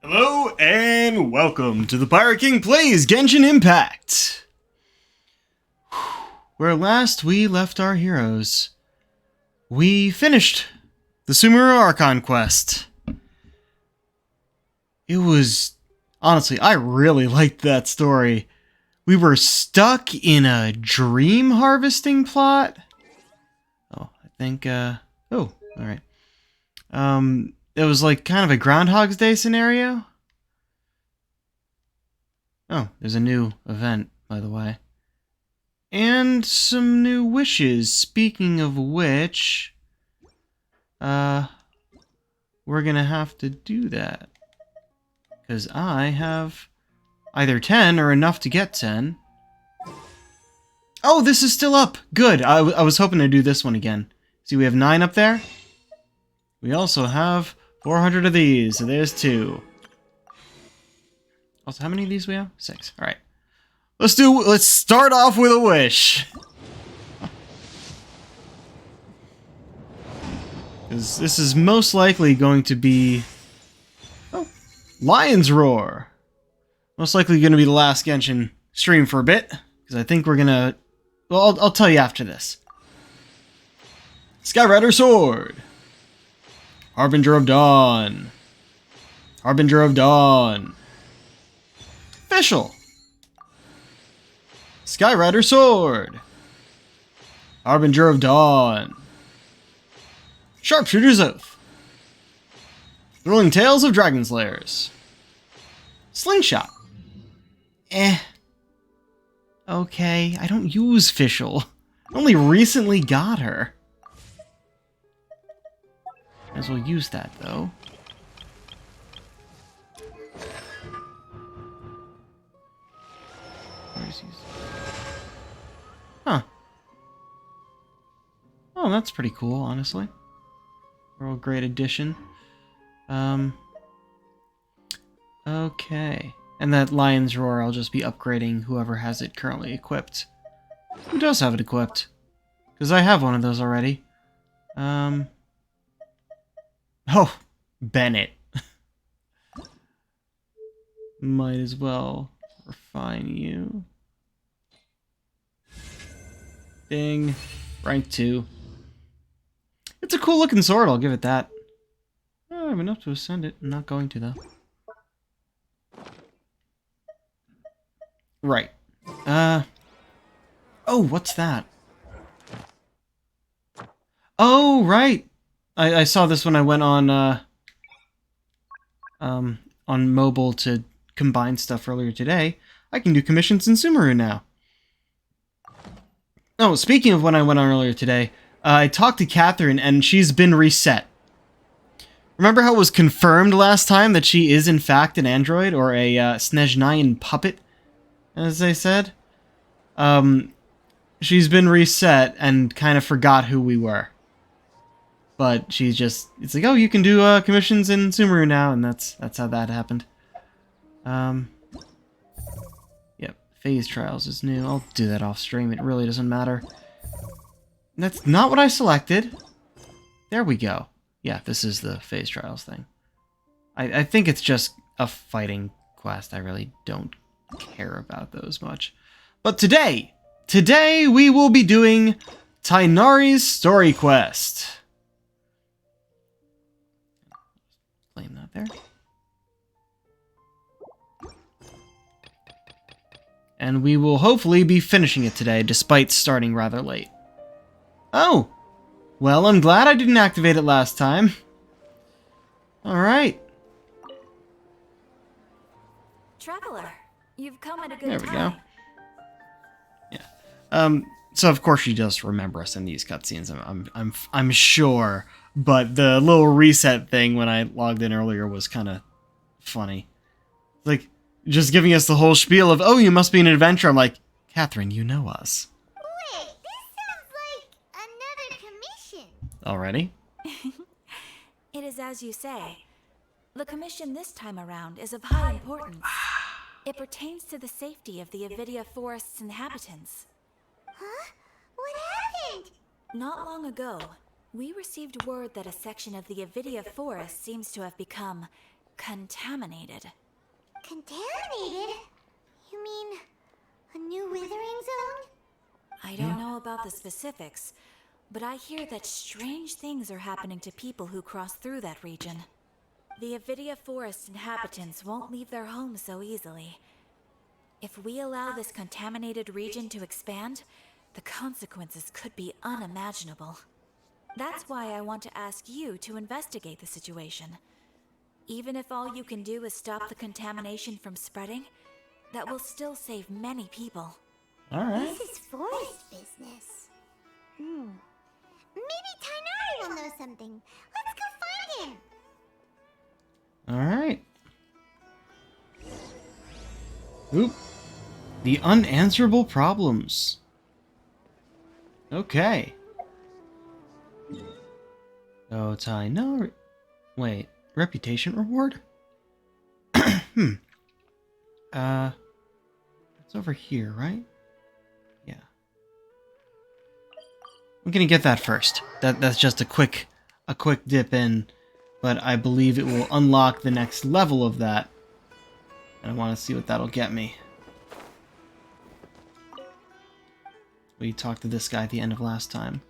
Hello and welcome to the Pirate King Plays Genshin Impact! Where last we left our heroes, we finished the Sumeru Archon quest. It was... honestly, I really liked that story. We were stuck in a dream harvesting plot. Oh, I think, oh, alright. It was like kind of a Groundhog's Day scenario. Oh, there's a new event, by the way. And some new wishes. Speaking of which, we're gonna have to do that. Because I have either 10 or enough to get 10. Oh, this is still up! Good! I was hoping to do this one again. See, we have 9 up there. We also have 400 of these, so there's 2. Also, how many of these we have? 6. Alright. Let's start off with a wish. Because this is most likely going to be... oh, Lion's Roar. Most likely going to be the last Genshin stream for a bit. Because I think we're going to... well, I'll tell you after this. Skyrider Sword. Harbinger of Dawn. Harbinger of Dawn. Official. Skyrider Sword. Harbinger of Dawn. Sharpshooter's Oath. Thrilling Tales of Dragon Slayers. Slingshot. Okay, I don't use Fischl. I only recently got her. Might as well use that, though. Where's he? Huh. Oh, that's pretty cool, honestly. Real great addition. Okay. And that Lion's Roar, I'll just be upgrading whoever has it currently equipped. Who does have it equipped? Because I have one of those already. Oh, Bennett. Might as well refine you. Ding. Rank 2. It's a cool looking sword, I'll give it that. Oh, I have enough to ascend it. I'm not going to, though. Right. Oh, what's that? Oh, right! I saw this when I went on mobile to combine stuff earlier today. I can do commissions in Sumeru now. Oh, speaking of when I went on earlier today, I talked to Catherine and she's been reset. Remember how it was confirmed last time that she is in fact an android, or a Snezhnayan puppet, as they said? She's been reset and kind of forgot who we were. But she's just, it's like, oh, you can do commissions in Sumeru now, and that's how that happened. Yep, phase trials is new. I'll do that off stream, it really doesn't matter. That's not what I selected. There we go. Yeah, this is the phase trials thing. I think it's just a fighting quest. I really don't care about those much. But today we will be doing Tighnari's story quest. Claim that there. And we will hopefully be finishing it today, despite starting rather late. Oh! Well, I'm glad I didn't activate it last time. Alright. Traveler, you've come at a good There we time. go. Yeah. So of course she does remember us in these cutscenes, I'm sure. But the little reset thing when I logged in earlier was kind of funny. Like, just giving us the whole spiel of, oh, you must be an adventurer. I'm like, Catherine, you know us. Wait, this sounds like another commission. Already? It is as you say. The commission this time around is of high importance. It pertains to the safety of the Avidia Forest's inhabitants. Huh? What happened? Not long ago, we received word that a section of the Avidia Forest seems to have become contaminated. Contaminated? You mean a new withering zone? I don't know about the specifics, but I hear that strange things are happening to people who cross through that region. The Avidia Forest inhabitants won't leave their homes so easily. If we allow this contaminated region to expand, the consequences could be unimaginable. That's why I want to ask you to investigate the situation. Even if all you can do is stop the contamination from spreading, that will still save many people. Alright. This is forest business. Maybe Tainari will know something. Let's go find him. Alright. Oop. The unanswerable problems. Okay. Oh, Tainari. Wait. Reputation reward? It's over here, right? Yeah. I'm gonna get that first. That's just a quick dip in, but I believe it will unlock the next level of that. And I want to see what that'll get me. We talked to this guy at the end of last time.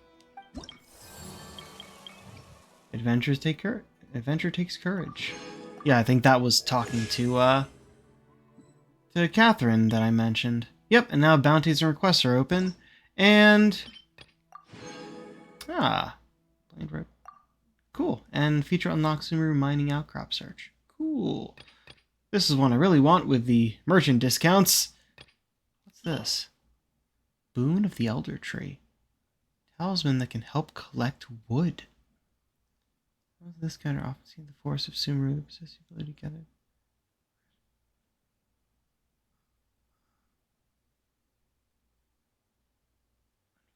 Adventure takes courage. Yeah, I think that was talking to Catherine that I mentioned. Yep, and now bounties and requests are open. And Blamed Rope. Cool. And feature unlocks Sumeru mining outcrop search. Cool. This is one I really want with the merchant discounts. What's this? Boon of the Elder Tree. Talisman that can help collect wood. This kind of often seen the force of Sumeru, the possess the ability to gather.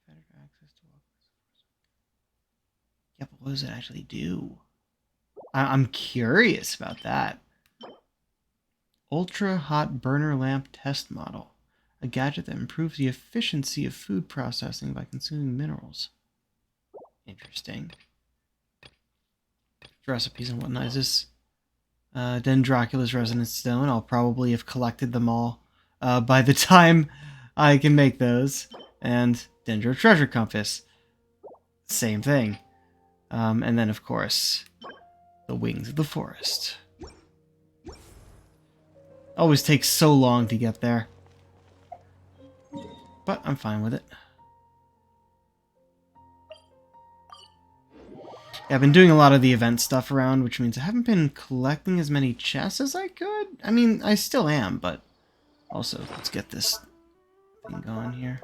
Unfettered access to all. Yeah, but what does it actually do? I'm curious about that. Ultra Hot Burner Lamp Test Model. A gadget that improves the efficiency of food processing by consuming minerals. Interesting. Recipes and whatnot. Is this Dendracula's Resonance Stone? I'll probably have collected them all by the time I can make those. And Dendro Treasure Compass. Same thing. And then, of course, the Wings of the Forest. Always takes so long to get there. But I'm fine with it. Yeah, I've been doing a lot of the event stuff around, which means I haven't been collecting as many chests as I could. I mean, I still am, but also, let's get this thing going here.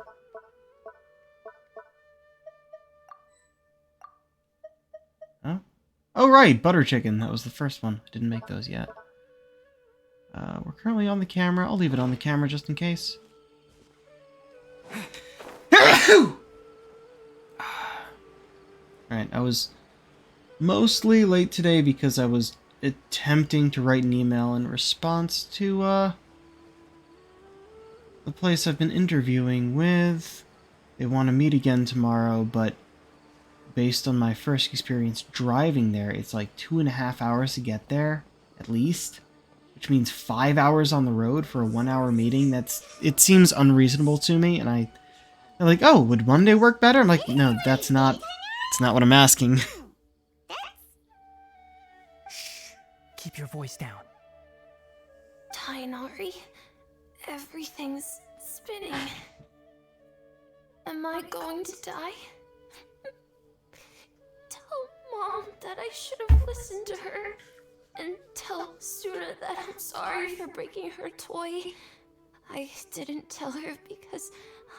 Huh? Oh, right, butter chicken. That was the first one. I didn't make those yet. We're currently on the camera. I'll leave it on the camera just in case. Alright, I was mostly late today because I was attempting to write an email in response to the place I've been interviewing with. They want to meet again tomorrow, but based on my first experience driving there, it's like 2.5 hours to get there, at least. Which means 5 hours on the road for a 1-hour meeting. It seems unreasonable to me, and they're like, oh, would Monday work better? I'm like, no, that's not what I'm asking. Keep your voice down. Tainari, everything's spinning. Am I going to die? Tell Mom that I should have listened to her. And tell Suna that I'm sorry for breaking her toy. I didn't tell her because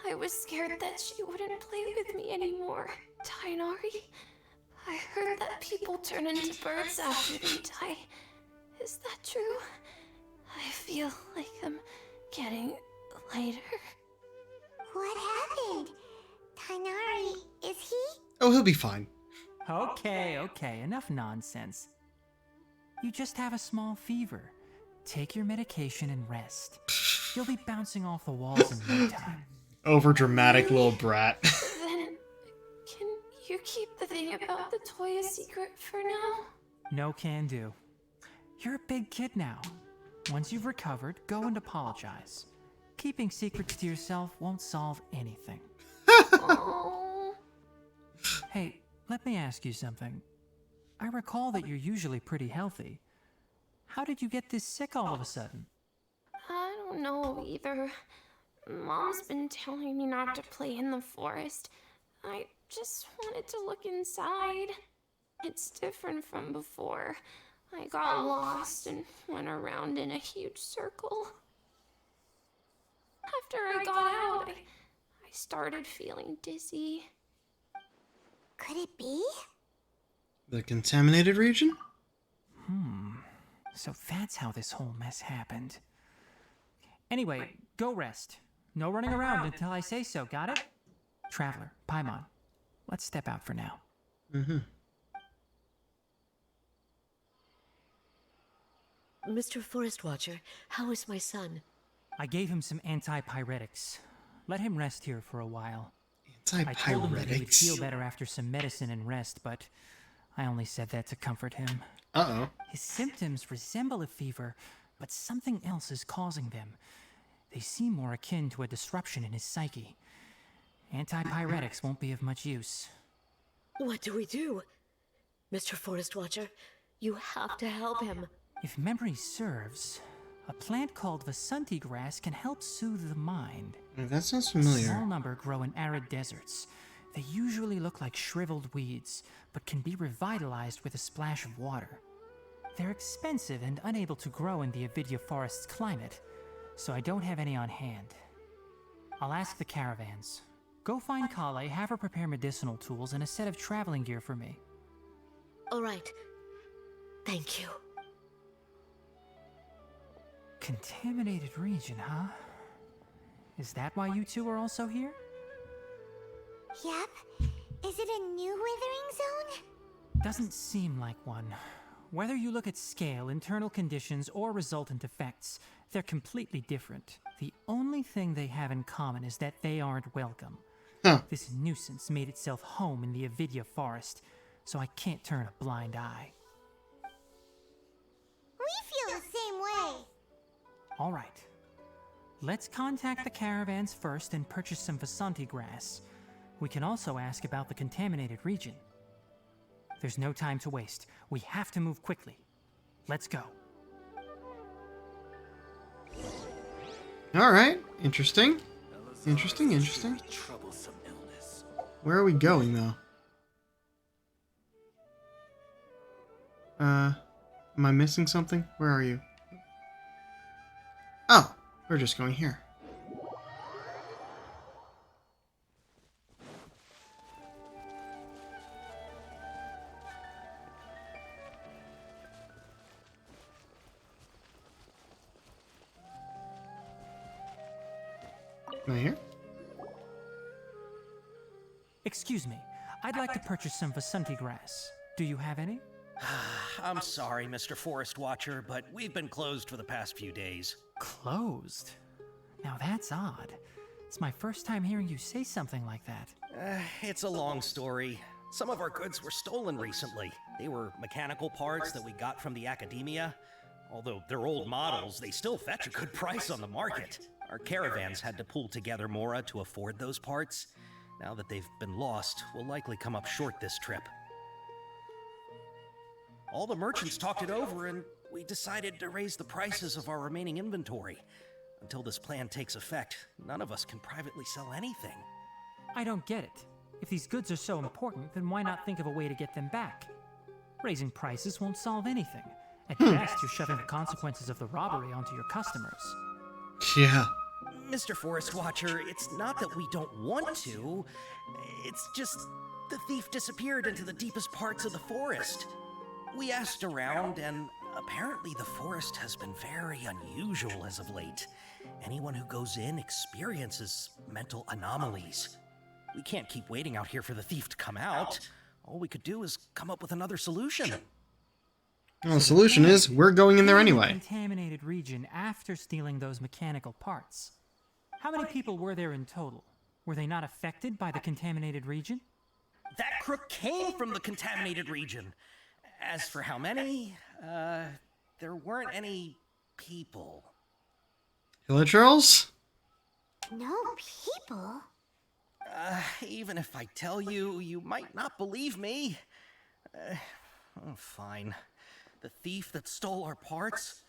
I was scared that she wouldn't play with me anymore. Tainari, I heard that people turn into birds after they die. Is that true? I feel like I'm getting lighter. What happened? Tainari, is he? Oh, he'll be fine. Okay, enough nonsense. You just have a small fever. Take your medication and rest. You'll be bouncing off the walls in no time. Overdramatic little brat. Then, can you keep the thing about the toy a secret for now? No can do. You're a big kid now. Once you've recovered, go and apologize. Keeping secrets to yourself won't solve anything. Oh. Hey, let me ask you something. I recall that you're usually pretty healthy. How did you get this sick all of a sudden? I don't know either. Mom's been telling me not to play in the forest. I just wanted to look inside. It's different from before. I got lost and went around in a huge circle. After I got out, I started feeling dizzy. Could it be? The contaminated region? So that's how this whole mess happened. Anyway, go rest. No running around until I say so, got it? Traveler, Paimon, let's step out for now. Mr. Forest Watcher, how is my son? I gave him some antipyretics. Let him rest here for a while. I told him that he would feel Antipyretics. better after some medicine and rest, but I only said that to comfort him. Uh-oh. His symptoms resemble a fever, but something else is causing them. They seem more akin to a disruption in his psyche. Antipyretics won't be of much use. What do we do? Mr. Forest Watcher, you have to help him. If memory serves, a plant called Vasanti grass can help soothe the mind. That sounds A small familiar. number grow in arid deserts. They usually look like shriveled weeds, but can be revitalized with a splash of water. They're expensive and unable to grow in the Avidya forest's climate, so I don't have any on hand. I'll ask the caravans. Go find Kale, have her prepare medicinal tools and a set of traveling gear for me. All right. Thank you. Contaminated region, huh? Is that why you two are also here? Yep. Is it a new withering zone? Doesn't seem like one. Whether you look at scale, internal conditions, or resultant effects, they're completely different. The only thing they have in common is that they aren't welcome. Huh. This nuisance made itself home in the Avidya forest, so I can't turn a blind eye. We feel the same way. All right. Let's contact the caravans first and purchase some Vasanti grass. We can also ask about the contaminated region. There's no time to waste. We have to move quickly. Let's go. Alright. Interesting. Interesting. Where are we going, though? Am I missing something? Where are you? Oh, we're just going here. Am I here? Excuse me. I'd like to purchase some Vasanti grass. Do you have any? I'm sorry, Mr. Forest Watcher, but we've been closed for the past few days. Closed? Now that's odd. It's my first time hearing you say something like that. It's a long story. Some of our goods were stolen recently. They were mechanical parts that we got from the academia. Although they're old models, they still fetch a good price on the market. Our caravans had to pool together Mora to afford those parts. Now that they've been lost, we'll likely come up short this trip. All the merchants talked it over, and we decided to raise the prices of our remaining inventory. Until this plan takes effect, none of us can privately sell anything. I don't get it. If these goods are so important, then why not think of a way to get them back? Raising prices won't solve anything. At best, you're shoving the consequences of the robbery onto your customers. Yeah. Mr. Forest Watcher, it's not that we don't want to. It's just the thief disappeared into the deepest parts of the forest. We asked around, and apparently the forest has been very unusual as of late. Anyone who goes in experiences mental anomalies. We can't keep waiting out here for the thief to come out. All we could do is come up with another solution. Well, the solution is we're going in there anyway. Contaminated region after stealing those mechanical parts. How many people were there in total? Were they not affected by the contaminated region? That crook came from the contaminated region. As for how many, there weren't any people. Hilichurls? No people? Even if I tell you, you might not believe me. Fine. The thief that stole our parts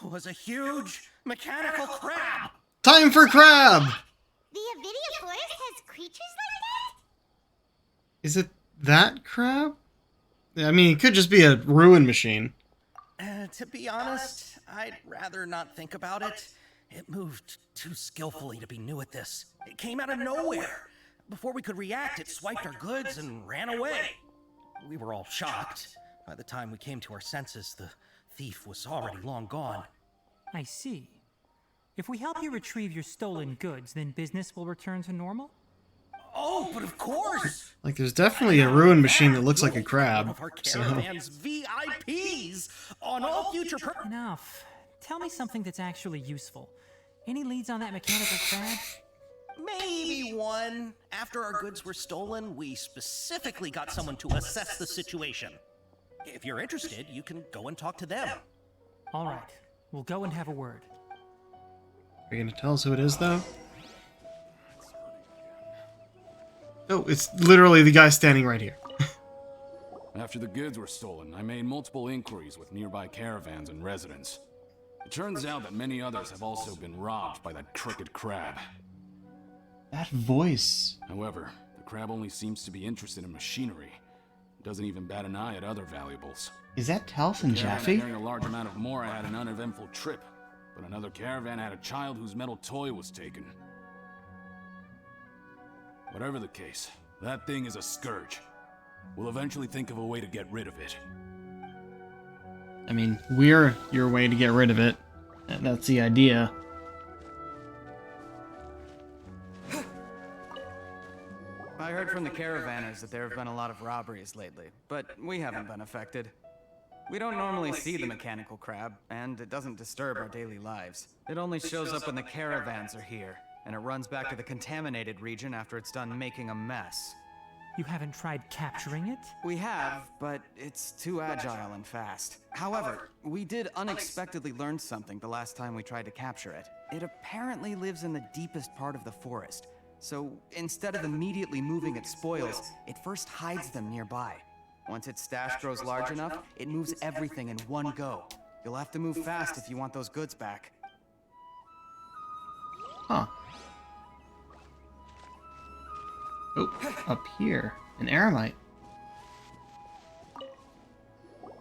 was a huge mechanical crab. Time for crab! The Avidia Forest has creatures like that? Is it that crab? I mean, it could just be a ruin machine. To be honest, I'd rather not think about it. It moved too skillfully to be new at this. It came out of nowhere. Before we could react, it swiped our goods and ran away. We were all shocked. By the time we came to our senses, the thief was already long gone. I see. If we help you retrieve your stolen goods, then business will return to normal? Oh, but of course! Like, there's definitely a ruin machine that looks like a crab. One of our So, caravan's VIPs on all future Enough. Tell me something that's actually useful. Any leads on that mechanical crab? Maybe one. After our goods were stolen, we specifically got someone to assess the situation. If you're interested, you can go and talk to them. All right. We'll go and have a word. are you gonna tell us who it is, though? Oh, it's literally the guy standing right here. After the goods were stolen, I made multiple inquiries with nearby caravans and residents. It turns out that many others have also been robbed by that crooked crab. That voice. However, the crab only seems to be interested in machinery. It doesn't even bat an eye at other valuables. Is that Telf and Caravan Jaffe? carrying a large amount of more had an uneventful trip, but another caravan had a child whose metal toy was taken. Whatever the case, that thing is a scourge. We'll eventually think of a way to get rid of it. I mean, we're your way to get rid of it. That's the idea. I heard from the caravanners that there have been a lot of robberies lately, but we haven't been affected. We don't normally see the mechanical crab, and it doesn't disturb our daily lives. It only shows up when the caravans are here, and it runs back to the contaminated region after it's done making a mess. You haven't tried capturing it? We have, but it's too agile and fast. However, we did unexpectedly learn something the last time we tried to capture it. It apparently lives in the deepest part of the forest, so instead of immediately moving its spoils, it first hides them nearby. Once its stash grows large enough, it moves everything in one go. You'll have to move fast if you want those goods back. Huh. Oh, up here. An aramite.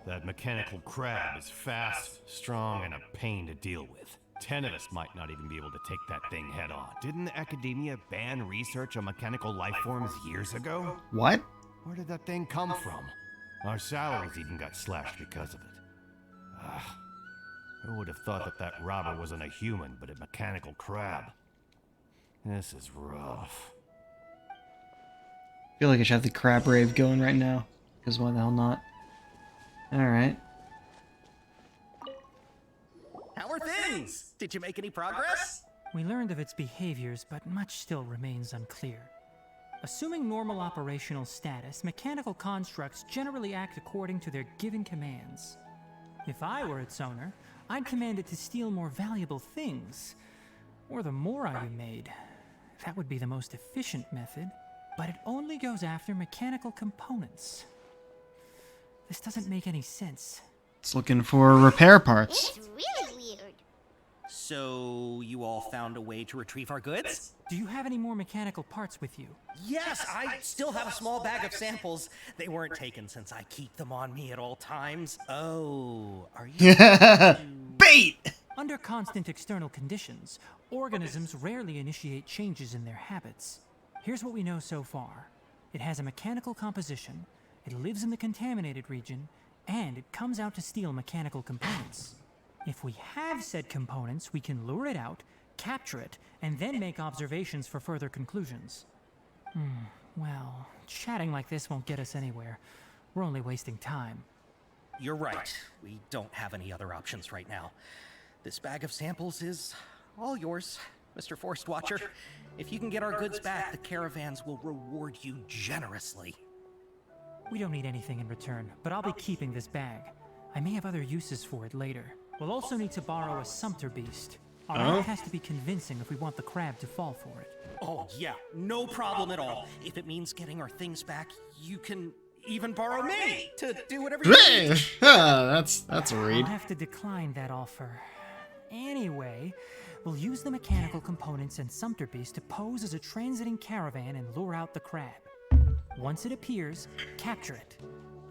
That mechanical crab is fast, strong, and a pain to deal with. 10 of us might not even be able to take that thing head on. Didn't academia ban research on mechanical life forms years ago? What? Where did that thing come from? Our salaries even got slashed because of it. Who would have thought that that robber wasn't a human, but a mechanical crab? This is rough. I feel like I should have the crab rave going right now. Because why the hell not? Alright. How are things? Did you make any progress? We learned of its behaviors, but much still remains unclear. Assuming normal operational status, mechanical constructs generally act according to their given commands. If I were its owner, I'd command it to steal more valuable things. Or the more I made. That would be the most efficient method, but it only goes after mechanical components. This doesn't make any sense. It's looking for repair parts. It's really weird. So, you all found a way to retrieve our goods? Do you have any more mechanical parts with you? Yes, I still have a small bag of samples. They weren't taken since I keep them on me at all times. Oh, are you... Bait! Under constant external conditions, organisms rarely initiate changes in their habits. Here's what we know so far. It has a mechanical composition, it lives in the contaminated region, and it comes out to steal mechanical components. If we have said components, we can lure it out, capture it, and then make observations for further conclusions. Well, chatting like this won't get us anywhere. We're only wasting time. You're right. We don't have any other options right now. This bag of samples is all yours, Mr. Forest Watcher. If you can get our goods back, the caravans will reward you generously. We don't need anything in return, but I'll be keeping this bag. I may have other uses for it later. We'll also need to borrow a sumpter beast. Our act has to be convincing if we want the crab to fall for it. Oh, yeah, no problem at all. If it means getting our things back, you can even borrow me to do whatever you need. That's a I'll read. have to decline that offer. Anyway, we'll use the mechanical components and sumpter beast to pose as a transiting caravan and lure out the crab. Once it appears, capture it.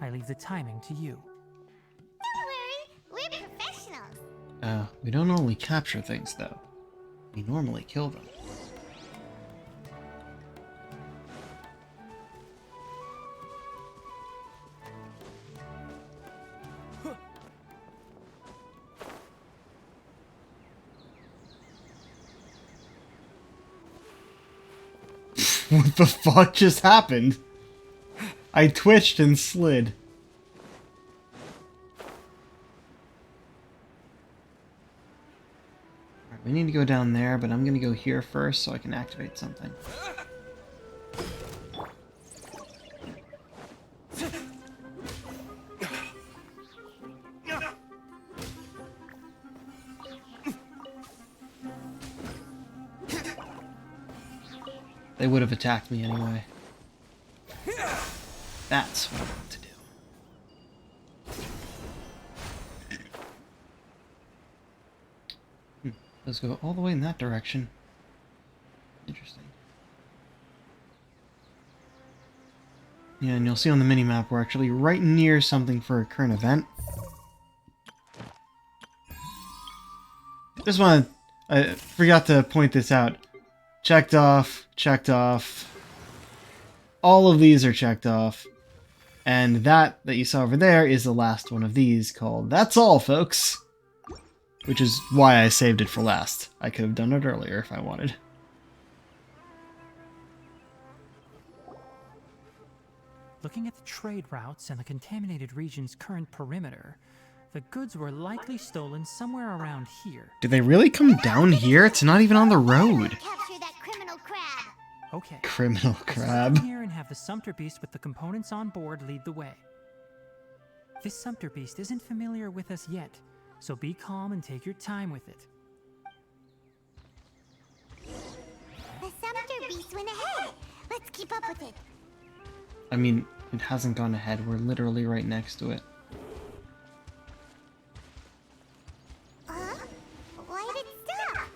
I leave the timing to you. Don't worry, we're professionals. We don't normally capture things, though. We normally kill them. What the fuck just happened? I twitched and slid. Alright, we need to go down there, but I'm gonna go here first so I can activate something. They would have attacked me anyway. That's what I want to do. Let's go all the way in that direction. Interesting. Yeah, and you'll see on the minimap we're actually right near something for a current event. Just want to... I forgot to point this out. Checked off, checked off. All of these are checked off. And that you saw over there is the last one of these called That's All, Folks. Which is why I saved it for last. I could have done it earlier if I wanted. Looking at the trade routes and the contaminated region's current perimeter, the goods were likely stolen somewhere around here. Did they really come down here? It's not even on the road. Capture that criminal crab. Okay. Criminal Let's crab. come here and have the sumpter beast with the components on board lead the way. This sumpter beast isn't familiar with us yet, so be calm and take your time with it. The sumpter beast went ahead. Let's keep up with it. I mean, it hasn't gone ahead. We're literally right next to it. Why did it stop?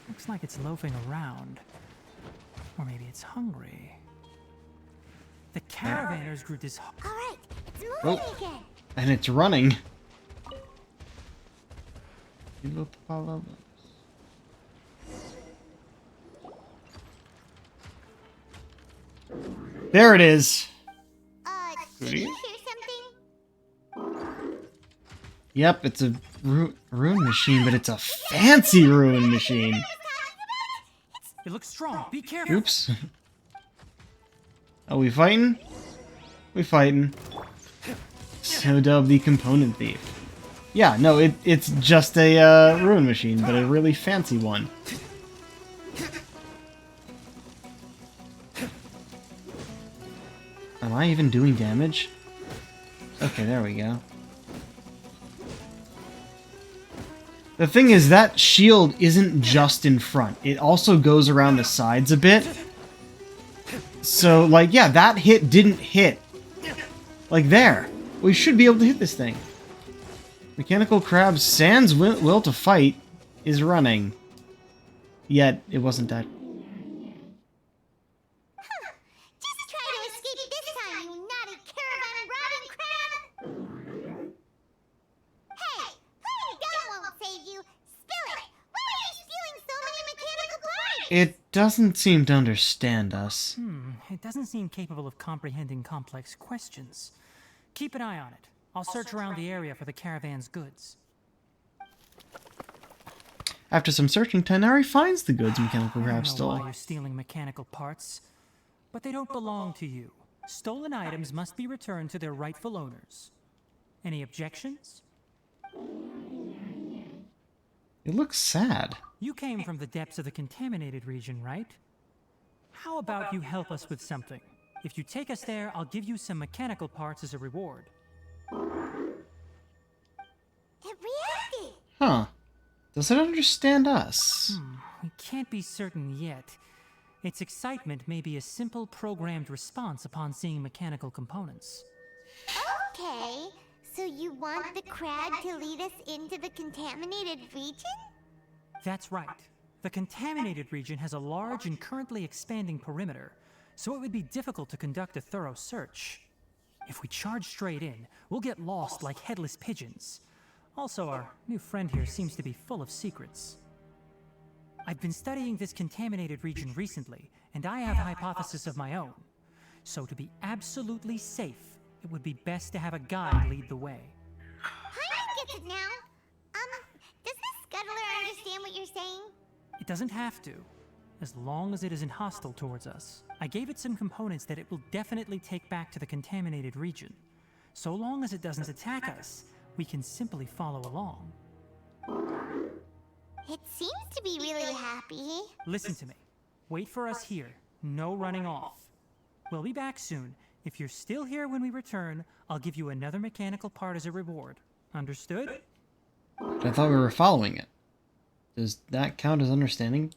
Looks like it's loafing around. Or maybe it's hungry. The caravanners grew this... All right, it's moving Oh. again. And it's running. There it is. Did you hear something? Yep, it's a rune machine, but it's a fancy rune machine. It looks strong. Be careful. Oops. Are we fighting? We fighting. So dubbed the component thief. Yeah, no, it's just a rune machine, but a really fancy one. Am I even doing damage? Okay, there we go. The thing is, that shield isn't just in front. It also goes around the sides a bit. So, like, yeah, that hit didn't hit. Like, there. We should be able to hit this thing. Mechanical Crab sans will to fight is running. Yet, it wasn't that. Just try to escape this time, you naughty caravan-robbing crab! Hey, letting go won't save you. Spill it! Why are you stealing so many mechanical parts? It doesn't seem to understand us. It doesn't seem capable of comprehending complex questions. Keep an eye on it. I'll search around the area for the caravan's goods. After some searching, Tanari finds the goods Mechanical I Crab don't know stole. why you're stealing mechanical parts, but they don't belong to you. Stolen items must be returned to their rightful owners. Any objections? It looks sad. You came from the depths of the contaminated region, right? How about you help us with something? If you take us there, I'll give you some mechanical parts as a reward. Huh. Does it understand us? We can't be certain yet. Its excitement may be a simple programmed response upon seeing mechanical components. Okay, so you want the crab to lead us into the contaminated region? That's right. The contaminated region has a large and currently expanding perimeter, so it would be difficult to conduct a thorough search. If we charge straight in, we'll get lost like headless pigeons. Also, our new friend here seems to be full of secrets. I've been studying this contaminated region recently, and I have a hypothesis of my own. So to be absolutely safe, it would be best to have a guide lead the way. I get it now. Does the scuttler understand what you're saying? It doesn't have to, as long as it isn't hostile towards us. I gave it some components that it will definitely take back to the contaminated region. So long as it doesn't attack us, we can simply follow along. It seems to be really happy. Listen to me. Wait for us here. No running off. We'll be back soon. If you're still here when we return, I'll give you another mechanical part as a reward. Understood? I thought we were following it. Does that count as understanding?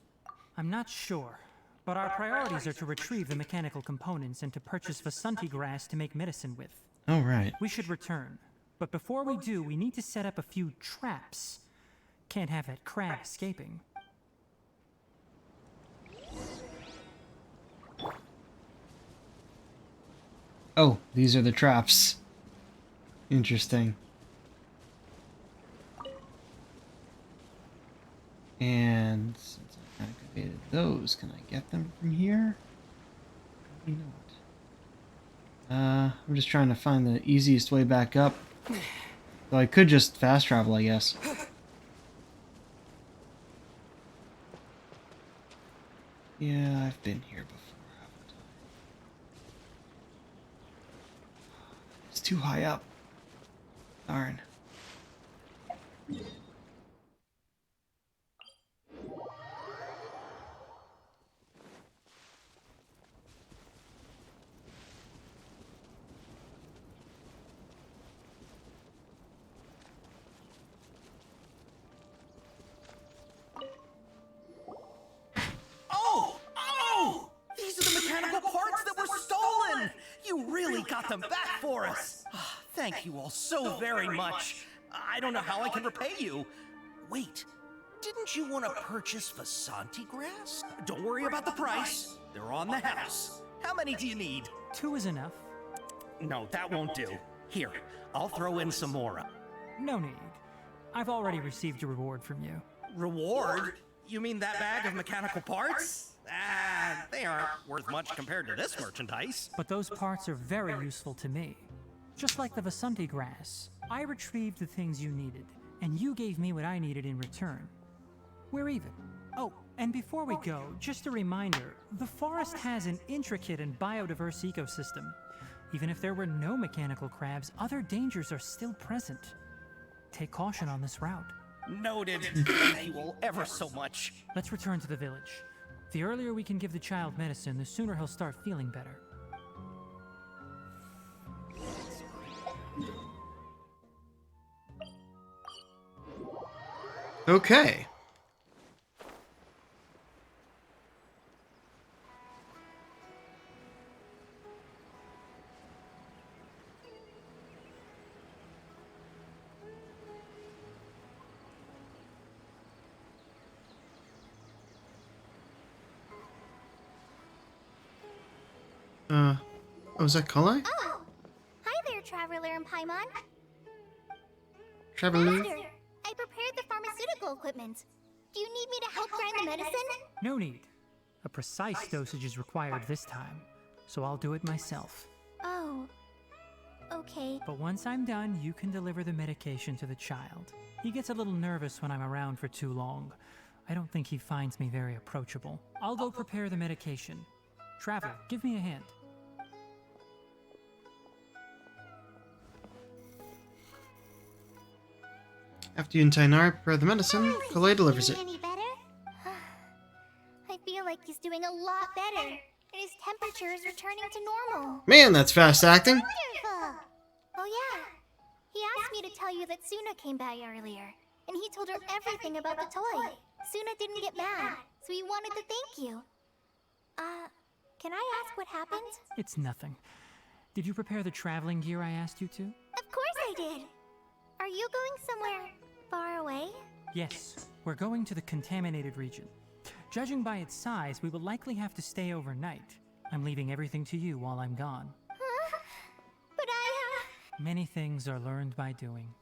I'm not sure, but our priorities are to retrieve the mechanical components and to purchase Vasanti grass to make medicine with. Oh, right. We should return. But before we do, we need to set up a few traps. Can't have that crab escaping. Oh, these are the traps. Interesting. And since I activated those, can I get them from here? Maybe not. I'm just trying to find the easiest way back up. Though I could just fast travel, I guess. Yeah, I've been here before, haven't I? It's too high up. Darn. Oh! These are the mechanical parts that were stolen! You really got them back for us! Ah, thank you all so very much. I don't know how I can repay you. Wait, didn't you want to purchase Vasanti grass? Don't worry about the price. They're on the house. How many do you need? 2 is enough. No, that won't do. Here, I'll throw in some more. No need. I've already received a reward from you. Reward? You mean that bag of mechanical parts? Ah, they aren't worth much compared to this merchandise. But those parts are very useful to me. Just like the Vasanti grass, I retrieved the things you needed, and you gave me what I needed in return. We're even. Oh, and before we go, just a reminder, the forest has an intricate and biodiverse ecosystem. Even if there were no mechanical crabs, other dangers are still present. Take caution on this route. Noted. Thank you all ever so much. Let's return to the village. The earlier we can give the child medicine, the sooner he'll start feeling better. Okay. Oh, is that Kalai? Oh! Hi there, Traveler and Paimon. Traveler? Master, I prepared the pharmaceutical equipment. Do you need me to help grind the medicine? No need. A precise dosage is required this time, so I'll do it myself. Oh, okay. But once I'm done, you can deliver the medication to the child. He gets a little nervous when I'm around for too long. I don't think he finds me very approachable. I'll go prepare the medication. Traveler, give me a hand. After you and Tainara prepare the medicine, Kalai delivers it. Any better? I feel like he's doing a lot better, and his temperature is returning to normal. Man, that's fast acting. Wonderful! Oh yeah, he asked me to tell you that Suna came by earlier. and he told her everything about the toy. Suna didn't get mad, so he wanted to thank you. Can I ask what happened? It's nothing. Did you prepare the traveling gear I asked you to? Of course I did. Are you going somewhere far away? Yes, we're going to the contaminated region. Judging by its size, we will likely have to stay overnight. I'm leaving everything to you while I'm gone. Huh? But Many things are learned by doing.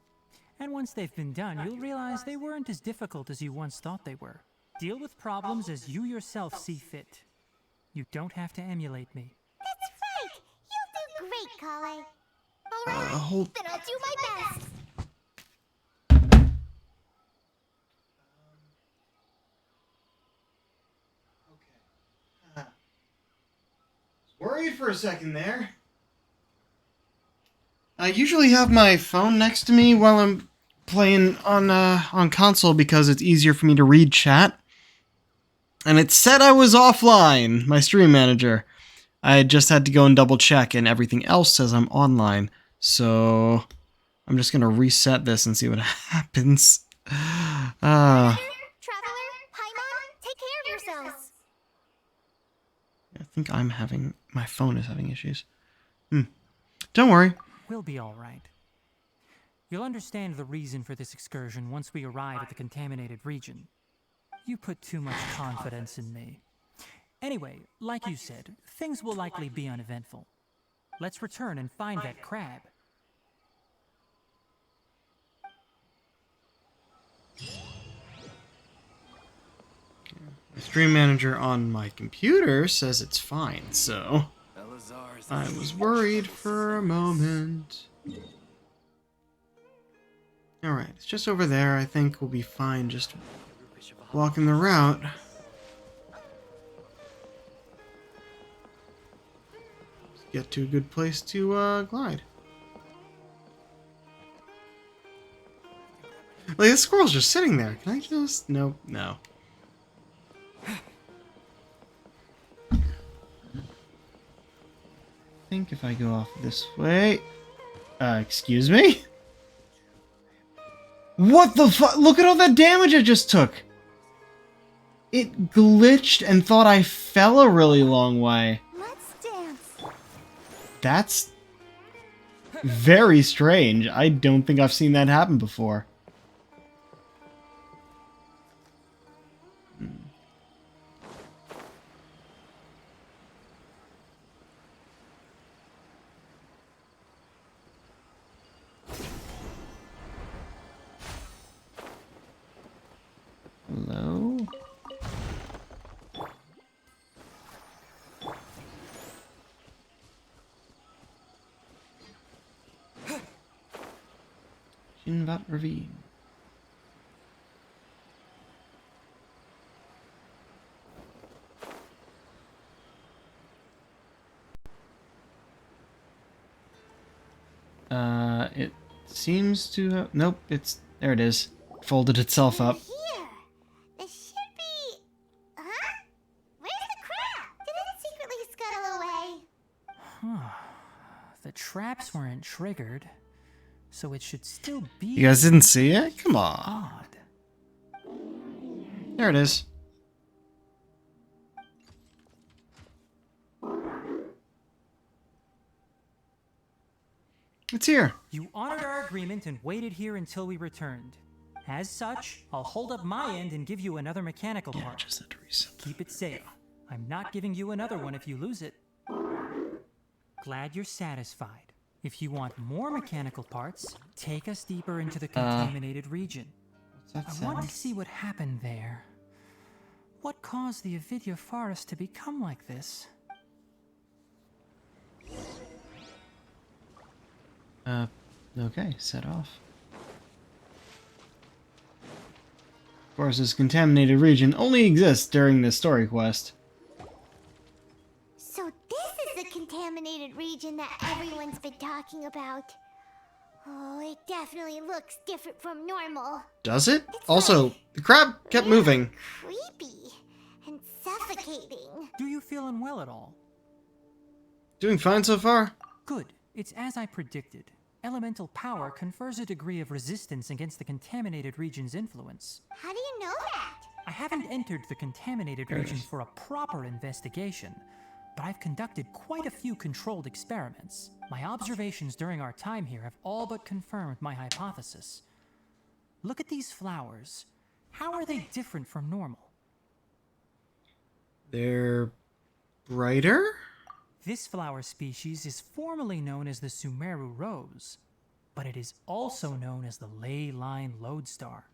And once they've been done, you'll realize they weren't as difficult as you once thought they were. Deal with problems as you yourself see fit. You don't have to emulate me. That's right! You'll do great, Kale. Alright, then I'll do my best. Worried for a second there. I usually have my phone next to me while I'm playing on console because it's easier for me to read chat. And it said I was offline, my stream manager. I just had to go and double check, and everything else says I'm online. So I'm just gonna reset this and see what happens. Traveler, Paimon, take care of yourselves. I think my phone is having issues. Don't worry. We'll be all right. You'll understand the reason for this excursion once we arrive at the contaminated region. You put too much confidence in me. Anyway, like you said, things will likely be uneventful. Let's return and find that crab. The stream manager on my computer says it's fine, so I was worried for a moment. Alright, it's just over there. I think we'll be fine just walking the route. Let's get to a good place to glide. Like, this squirrel's just sitting there. Can I just... Nope, no. I think if I go off this way... excuse me? What the fuck? Look at all that damage I just took! It glitched and thought I fell a really long way. Let's dance. That's... very strange. I don't think I've seen that happen before. Hello? Shinvat Ravine. It seems to have... Nope, it's... There it is. Folded itself up. Here. This should be... Huh? Where's the crab? Did it secretly scuttle away? Huh. The traps weren't triggered, so it should still be... You guys didn't see it? Come on. odd. There it is. It's here. You honored our agreement and waited here until we returned. As such, I'll hold up my end and give you another mechanical part. Just had to reset. Keep it safe. I'm not giving you another one if you lose it. Glad you're satisfied. If you want more mechanical parts, take us deeper into the contaminated region. What's that I want sound? to see what happened there. What caused the Avidya forest to become like this? Okay, set off. Of course, this contaminated region only exists during the story quest. So this is the contaminated region that everyone's been talking about. Oh, it definitely looks different from normal. Does it? Also, the crab kept moving. Creepy and suffocating. Do you feel unwell at all? Doing fine so far. Good. It's as I predicted. elemental power confers a degree of resistance against the contaminated region's influence. How do you know that? I haven't entered the contaminated region for a proper investigation, but I've conducted quite a few controlled experiments. My observations during our time here have all but confirmed my hypothesis. Look at these flowers. How are they different from normal? They're brighter? This flower species is formally known as the Sumeru rose, but it is also known as the ley line lodestar.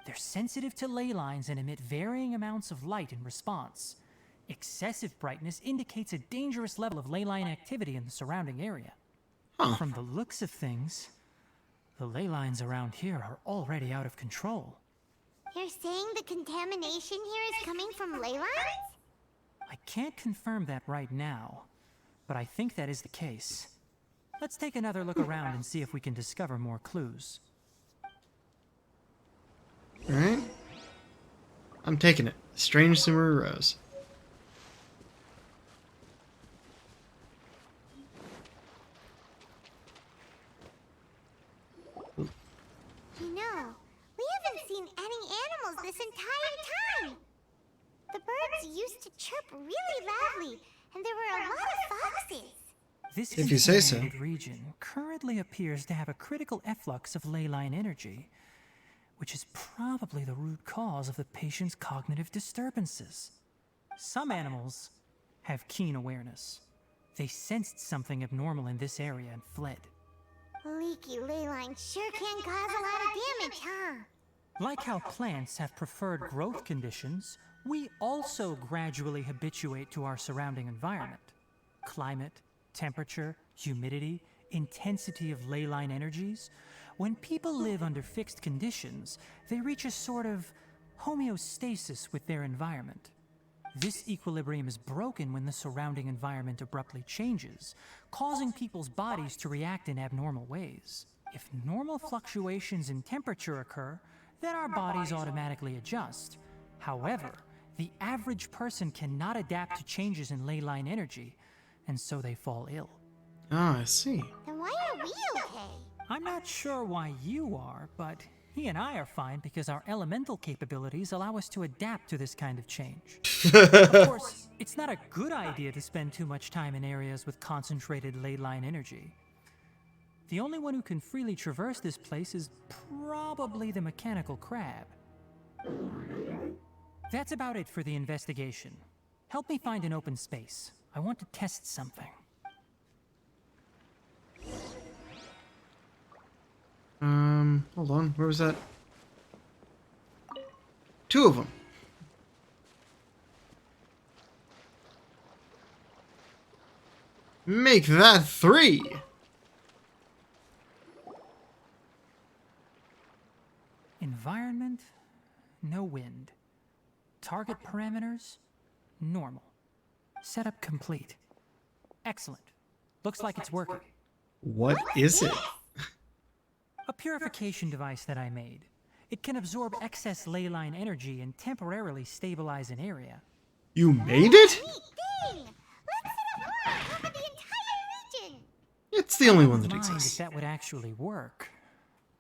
They're sensitive to ley lines and emit varying amounts of light in response. Excessive brightness indicates a dangerous level of ley line activity in the surrounding area. Huh. From the looks of things, the ley lines around here are already out of control. You're saying the contamination here is coming from ley lines? I can't confirm that right now, but I think that is the case. Let's take another look around and see if we can discover more clues. Alright. I'm taking it. Strange Sumeru Rose. You know, we haven't seen any animals this entire time. The birds used to chirp really loudly, and there were a lot of foxes. This If you say so. contaminated region currently appears to have a critical efflux of ley line energy, which is probably the root cause of the patient's cognitive disturbances. Some animals have keen awareness. They sensed something abnormal in this area and fled. Leaky ley lines sure can cause a lot of damage, huh? Like how plants have preferred growth conditions, we also gradually habituate to our surrounding environment. Climate, temperature, humidity, intensity of ley line energies. When people live under fixed conditions, they reach a sort of homeostasis with their environment. This equilibrium is broken when the surrounding environment abruptly changes, causing people's bodies to react in abnormal ways. If normal fluctuations in temperature occur, then our bodies automatically adjust. However, the average person cannot adapt to changes in ley line energy, and so they fall ill. Ah, I see. Then why are we okay? I'm not sure why you are, but he and I are fine because our elemental capabilities allow us to adapt to this kind of change. Of course, it's not a good idea to spend too much time in areas with concentrated ley line energy. The only one who can freely traverse this place is probably the mechanical crab. That's about it for the investigation. Help me find an open space. I want to test something. Hold on. Where was that? 2 of them. Make that 3. Environment, no wind. Target parameters, normal. Setup complete. Excellent. Looks like it's working. What is it? A purification device that I made. It can absorb excess ley line energy and temporarily stabilize an area. You made it? Neat thing! Let's set up more on top of the entire region! It's the only one that Mind if exists. that would actually work.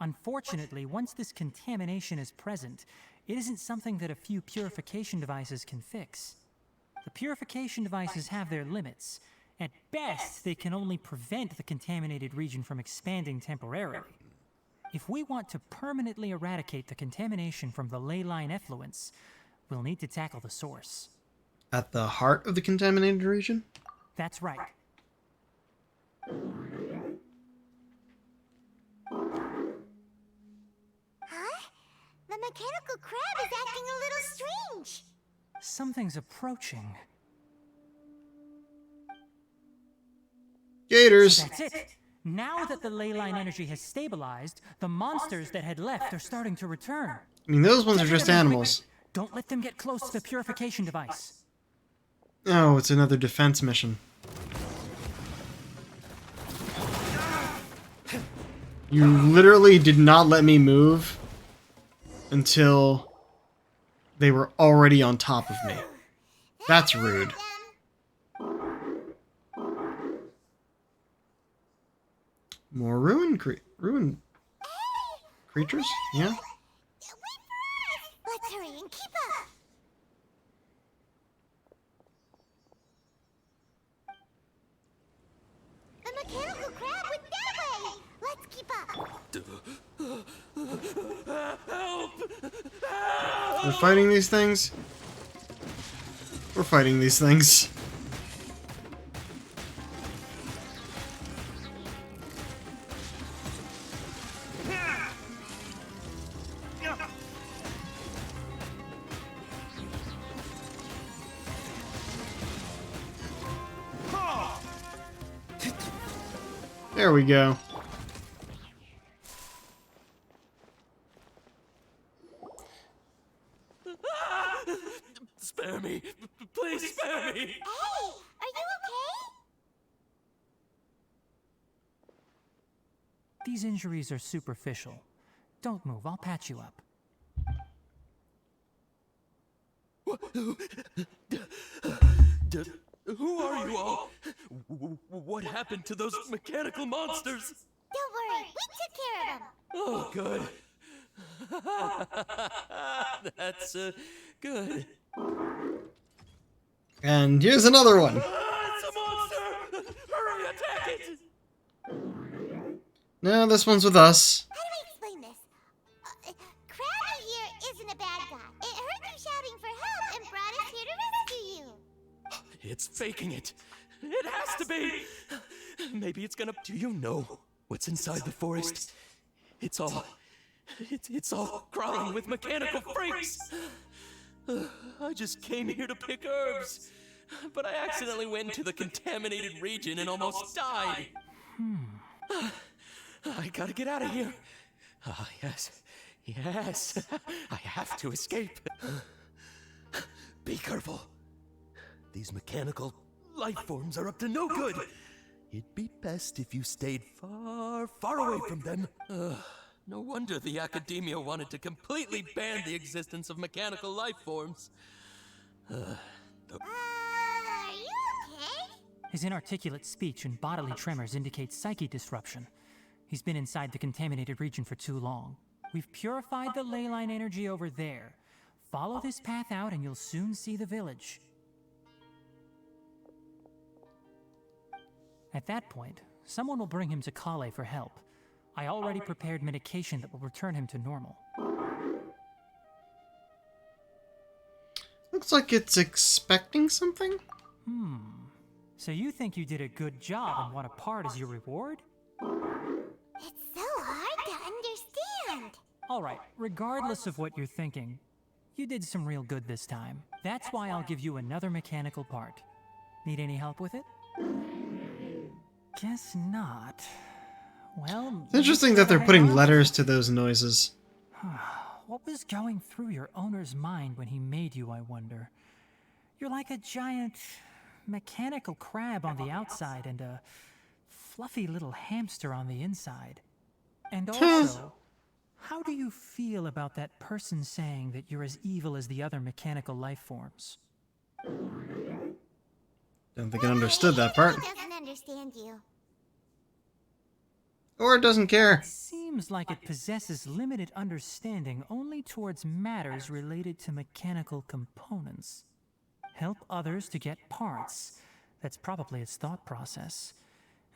Unfortunately, once this contamination is present, it isn't something that a few purification devices can fix. The purification devices have their limits. At best, they can only prevent the contaminated region from expanding temporarily. If we want to permanently eradicate the contamination from the ley line effluents, we'll need to tackle the source. At the heart of the contaminated region? That's right. Huh? The mechanical crab is acting a little strange. Something's approaching. Gators! That's it. Now that the ley line energy has stabilized, the monsters that had left are starting to return. I mean, those ones are just animals. Don't let them get close to the purification device. Oh, it's another defense mission. You literally did not let me move until they were already on top of me. That's rude. More ruin creatures? Yeah. Wait for us! Let's hurry and keep up! The mechanical crab went that way! Let's keep up! We're fighting these things? We're fighting these things. There we go. Spare me. Please spare me. Hey, are you okay? These injuries are superficial. Don't move, I'll patch you up. Who are you all? What happened to those mechanical monsters? Don't worry, we took care of them. Oh, good. That's good. And here's another one. It's a monster! Hurry, attack it! No, this one's with us. How do I explain this? Krabby here isn't a bad guy. It heard you shouting for help and brought us here to rescue you. It's faking it. It has to be. Maybe it's gonna. Do you know what's inside the forest? It's all crawling with mechanical freaks. I just came here to pick herbs, but I accidentally went into the contaminated region and almost died. I gotta get out of here. Ah, yes. I have to escape. Be careful. These mechanical life forms are up to no good. It'd be best if you stayed far, far away from them. No wonder the Academia wanted to completely ban the existence of mechanical life forms. Are you okay? His inarticulate speech and bodily tremors indicate psyche disruption. He's been inside the contaminated region for too long. We've purified the ley line energy over there. Follow this path out and you'll soon see the village. At that point, someone will bring him to Kale for help. I already prepared medication that will return him to normal. Looks like it's expecting something? So you think you did a good job and want a part as your reward? It's so hard to understand. Alright, regardless of what you're thinking, you did some real good this time. That's why I'll give you another mechanical part. Need any help with it? Guess not. Well, It's interesting that they're putting letters to those noises. What was going through your owner's mind when he made you, I wonder? You're like a giant mechanical crab on the outside and a fluffy little hamster on the inside. And also, how do you feel about that person saying that you're as evil as the other mechanical life forms? Don't think I understood that part. He doesn't understand you. Or doesn't care. Seems like it possesses limited understanding only towards matters related to mechanical components. Help others to get parts. That's probably its thought process.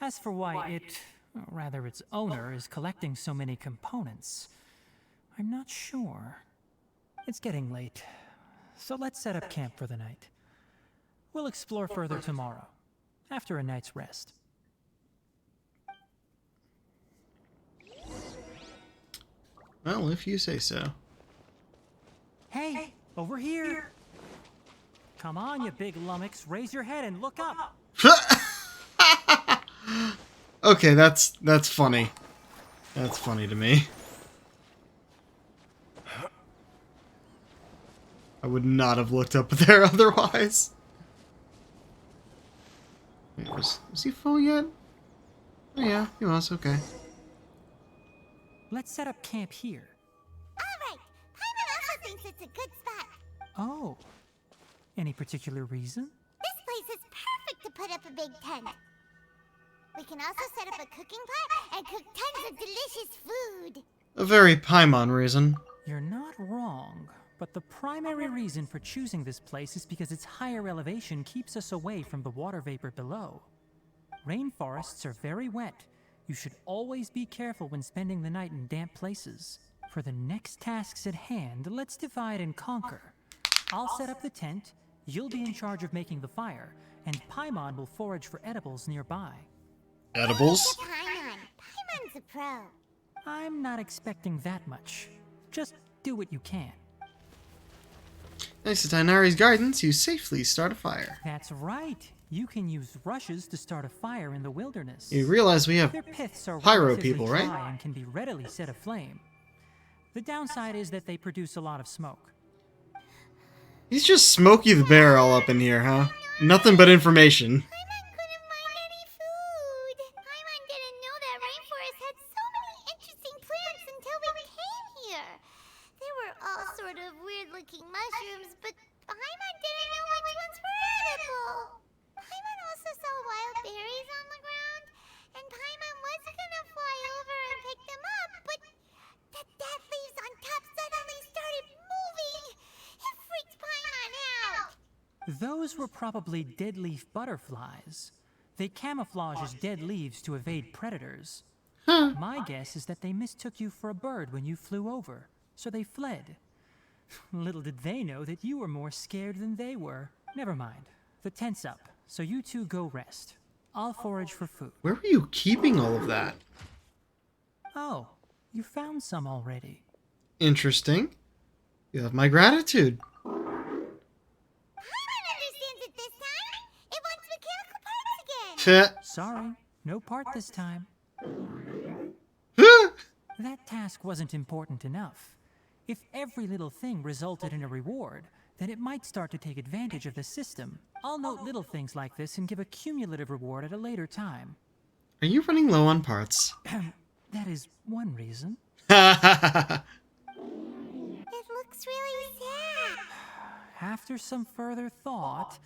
As for why it, or rather its owner, is collecting so many components, I'm not sure. It's getting late, so let's set up camp for the night. We'll explore further tomorrow, after a night's rest. Well, if you say so. Hey, over here! Come on, you big lummox, raise your head and look up! Okay, that's funny. That's funny to me. I would not have looked up there otherwise. Wait, was he full yet? Oh yeah, he was, okay. Let's set up camp here. Alright, Paimon also thinks it's a good spot. Oh, any particular reason? This place is perfect to put up a big tent. We can also set up a cooking pot and cook tons of delicious food. A very Paimon reason. You're not wrong, but the primary reason for choosing this place is because its higher elevation keeps us away from the water vapor below. Rainforests are very wet. You should always be careful when spending the night in damp places. For the next tasks at hand, let's divide and conquer. I'll set up the tent, you'll be in charge of making the fire, and Paimon will forage for edibles nearby. Edibles? Paimon. Paimon's a pro. I'm not expecting that much. Just do what you can. Thanks to Tainari's guidance, you safely start a fire. That's right. You can use rushes to start a fire in the wilderness. You realize we have Their piths are pyro relatively people, right? dry and can be readily set aflame. The downside is that they produce a lot of smoke. He's just Smokey the Bear all up in here, huh? Nothing but information. Paimon couldn't find any food. Paimon didn't know that rainforest had so many interesting plants until we came here. They were all sort of weird-looking mushrooms, but Paimon didn't know which ones were edible. Paimon also saw wild berries on the ground, and Paimon was gonna fly over and pick them up, but the dead leaves on top suddenly started moving. It freaked Paimon out. Those were probably dead leaf butterflies. They camouflage as dead leaves to evade predators. My guess is that they mistook you for a bird when you flew over, so they fled. Little did they know that you were more scared than they were. Never mind. The tent's up, so you two go rest. I'll forage for food. Where were you keeping all of that? Oh, you found some already. Interesting. You have my gratitude. Paimon understands it this time. It wants mechanical parts again. Feh. Sorry, no part this time. That task wasn't important enough. If every little thing resulted in a reward, then it might start to take advantage of the system. I'll note little things like this and give a cumulative reward at a later time. Are you running low on parts? That is one reason. It looks really sad. After some further thought,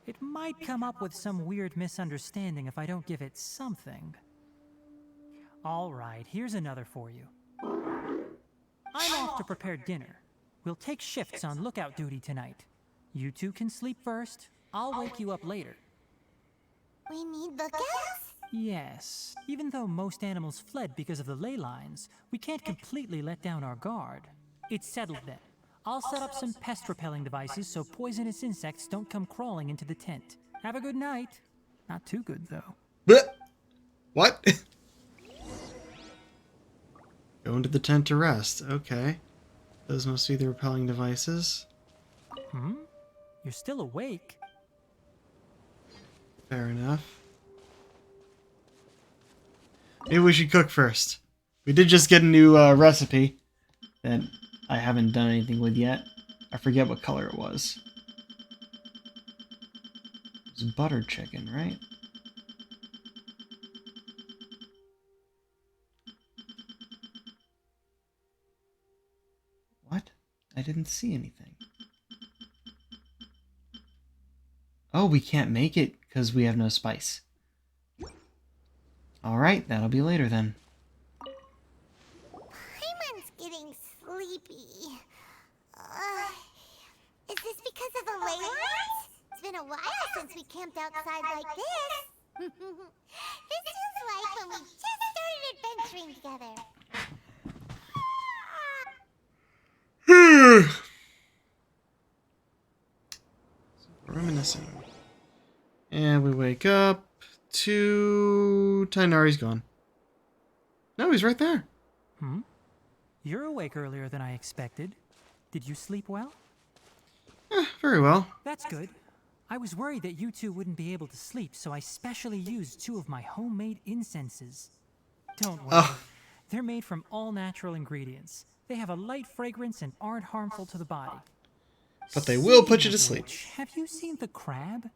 it might come up with some weird misunderstanding if I don't give it something. All right, here's another for you. I'm off to prepare dinner. We'll take shifts on lookout duty tonight. You two can sleep first. I'll wake you up later. We need lookouts? Yes. Even though most animals fled because of the ley lines, we can't completely let down our guard. It's settled then. I'll set up some pest-repelling devices so poisonous insects don't come crawling into the tent. Have a good night. Not too good, though. Blech. What? Go into the tent to rest. Okay. Those must be the repelling devices. You're still awake. Fair enough. Maybe we should cook first. We did just get a new recipe that I haven't done anything with yet. I forget what color it was. It was buttered chicken, right? What? I didn't see anything. Oh, we can't make it because we have no spice. Alright, that'll be later then. Paimon's getting sleepy. Is this because of the ley lines? It's been a while since we camped outside like this. This is like when we just started adventuring together. Reminiscing. And we wake up to... Tainari's gone. No, he's right there. You're awake earlier than I expected. Did you sleep well? Very well. That's good. I was worried that you two wouldn't be able to sleep, so I specially used 2 of my homemade incenses. Don't worry. Oh. They're made from all natural ingredients. They have a light fragrance and aren't harmful to the body. But they will put you to Speaking of sleep. which, have you seen the crab?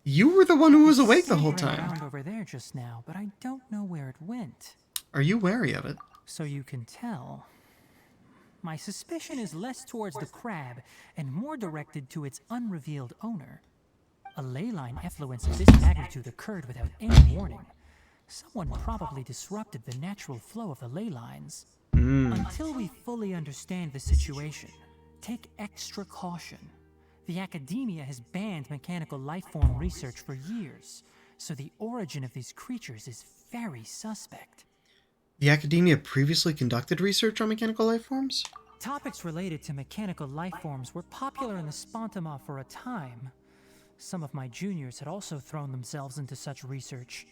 You were the one who was awake the It whole ran time. around over there just now, but I don't know where it went. Are you wary of it? So you can tell. My suspicion is less towards the crab and more directed to its unrevealed owner. A ley line effluence of this magnitude occurred without any warning. Someone probably disrupted the natural flow of the ley lines. Until we fully understand the situation, take extra caution. The academia has banned mechanical lifeform research for years, so the origin of these creatures is very suspect. The academia previously conducted research on mechanical life forms? Topics related to mechanical lifeforms were popular in the Spontama for a time. Some of my juniors had also thrown themselves into such research.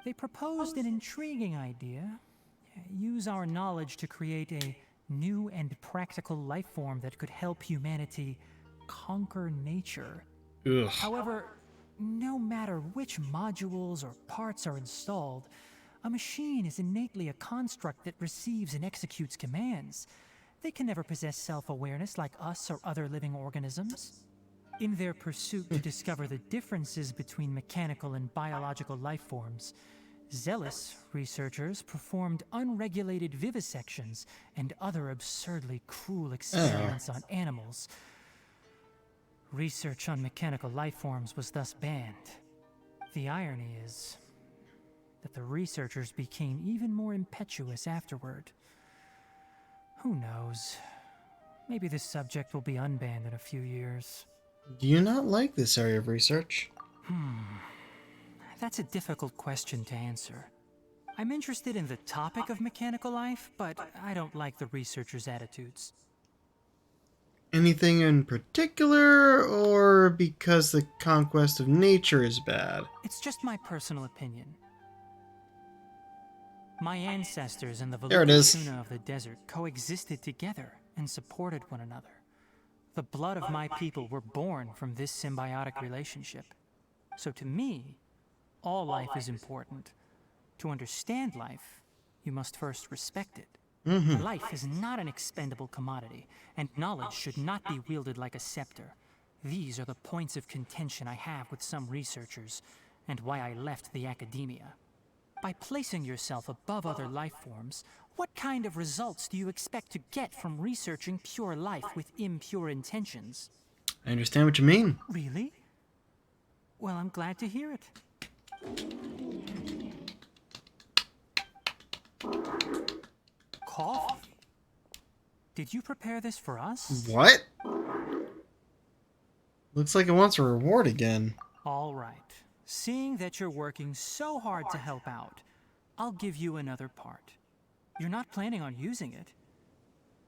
They proposed an intriguing idea. Use our knowledge to create a new and practical lifeform that could help humanity conquer nature. Ugh. However, no matter which modules or parts are installed, a machine is innately a construct that receives and executes commands. They can never possess self-awareness like us or other living organisms. In their pursuit to discover the differences between mechanical and biological life forms, zealous researchers performed unregulated vivisections and other absurdly cruel experiments on animals. Research on mechanical life forms was thus banned. The irony is that the researchers became even more impetuous afterward. Who knows? Maybe this subject will be unbanned in a few years. Do you not like this area of research? That's a difficult question to answer. I'm interested in the topic of mechanical life, but I don't like the researchers' attitudes. Anything in particular, or because the conquest of nature is bad? It's just my personal opinion. My ancestors and the There it is. Voluptuuna of the desert coexisted together and supported one another. The blood of my people were born from this symbiotic relationship. So to me, all life is important. To understand life, you must first respect it. Life is not an expendable commodity, and knowledge should not be wielded like a scepter. These are the points of contention I have with some researchers, and why I left the academia. By placing yourself above other life forms, what kind of results do you expect to get from researching pure life with impure intentions? I understand what you mean. Really? Well, I'm glad to hear it. Coffee? Did you prepare this for us? What? Looks like it wants a reward again. All right. Seeing that you're working so hard to help out, I'll give you another part. You're not planning on using it.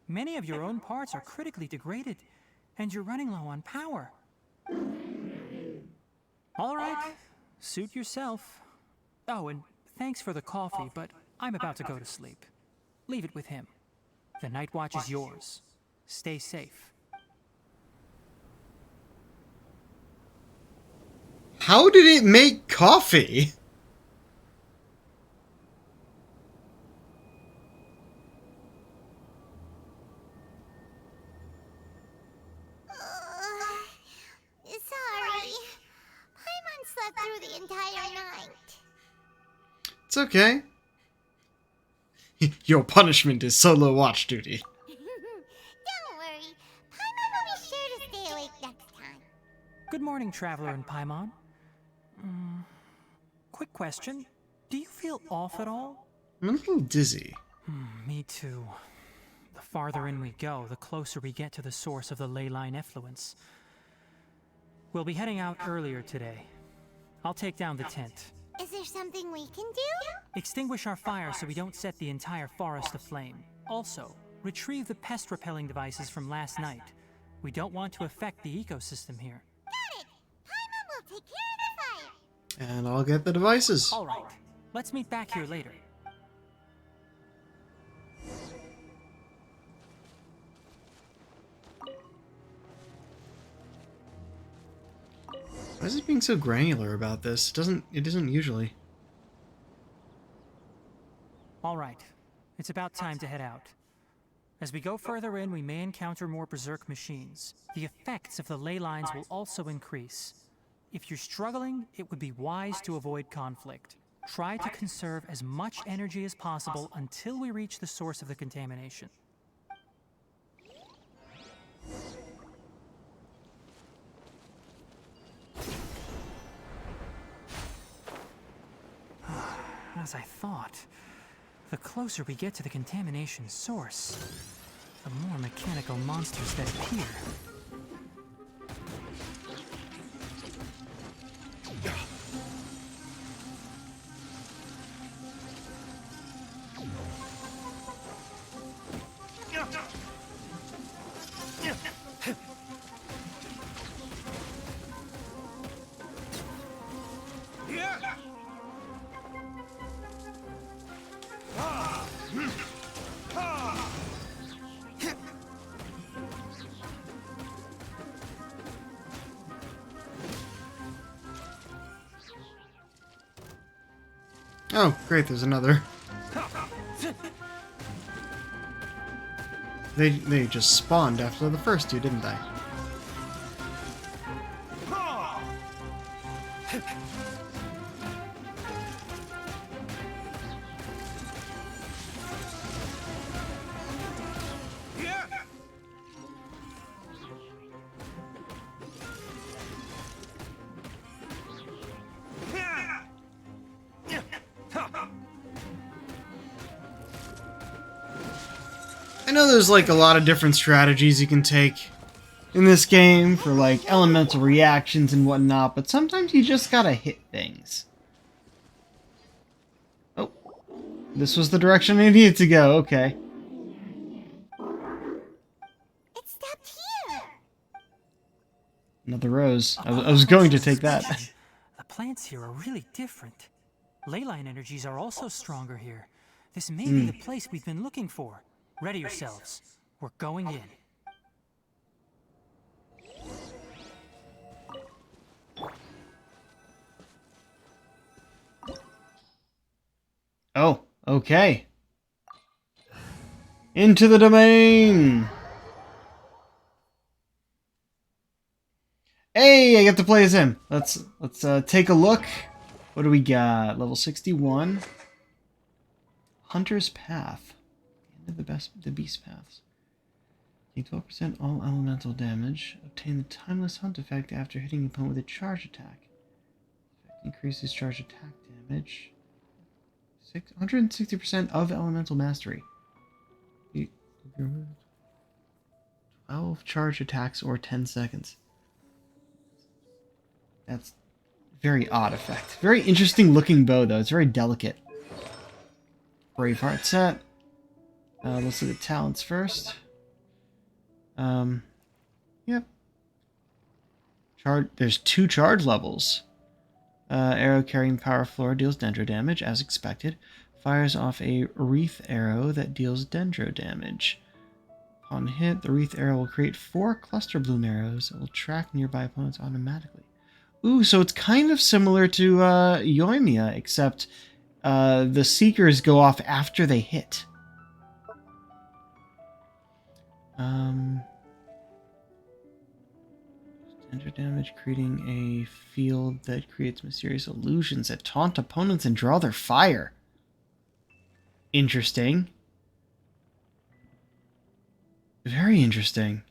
Many of your own parts are critically degraded, and you're running low on power. All right. Suit yourself. Oh, and thanks for the coffee, but I'm about to go to sleep. Leave it with him. The night watch is yours. Stay safe. How did it make coffee? Sorry. Paimon slept through the entire night. It's okay. Your punishment is solo watch duty. Don't worry. Paimon will be sure to stay awake next time. Good morning, Traveler and Paimon. Quick question. Do you feel off at all? I'm a little dizzy. Me too. The farther in we go, the closer we get to the source of the ley line effluence. We'll be heading out earlier today. I'll take down the tent. Is there something we can do? Extinguish our fire so we don't set the entire forest aflame. Also, retrieve the pest-repelling devices from last night. We don't want to affect the ecosystem here. Got it! Paimon will take care of the fire. And I'll get the devices. All right. Let's meet back here later. Why is it being so granular about this? It isn't usually. All right. It's about time to head out. As we go further in, we may encounter more berserk machines. The effects of the ley lines will also increase. If you're struggling, it would be wise to avoid conflict. Try to conserve as much energy as possible until we reach the source of the contamination. as I thought. The closer we get to the contamination source, the more mechanical monsters that appear. Oh, great, there's another. They just spawned after the first two, didn't they? I know there's like a lot of different strategies you can take in this game for like elemental reactions and whatnot, but sometimes you just gotta hit things. Oh, this was the direction I needed to go, okay. It stopped here. Another rose. I was going to take that. The plants here are really different. Ley line energies are also stronger here. This may be the place we've been looking for. Ready yourselves. We're going in. Oh, okay. Into the domain! Hey, I get to play as him. Let's take a look. What do we got? Level 61. Hunter's Path. The end of the beast paths. Take 12% all elemental damage. Obtain the timeless hunt effect after hitting an opponent with a charge attack. Effect increases charge attack damage. 160% of elemental mastery. 12 charge attacks or 10 seconds. That's very odd effect. Very interesting looking bow though. It's very delicate. Braveheart set. Let's look at talents first. Yep. There's 2 charge levels. Arrow carrying power floor deals dendro damage, as expected. Fires off a wreath arrow that deals dendro damage. Upon hit, the wreath arrow will create 4 cluster bloom arrows that will track nearby opponents automatically. Ooh, so it's kind of similar to Yoimiya, except the seekers go off after they hit. Dendro damage, creating a field that creates mysterious illusions that taunt opponents and draw their fire. Interesting. Very interesting.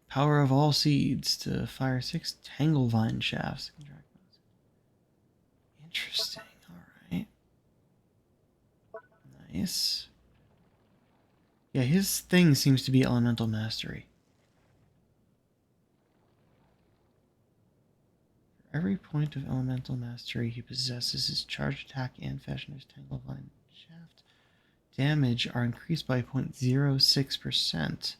Power of all seeds to fire 6 tangle vine shafts. Interesting. Alright. Nice. Yeah, his thing seems to be elemental mastery. For every point of elemental mastery he possesses, his charge attack and fashioner's tangle vine shaft damage are increased by 0.06%.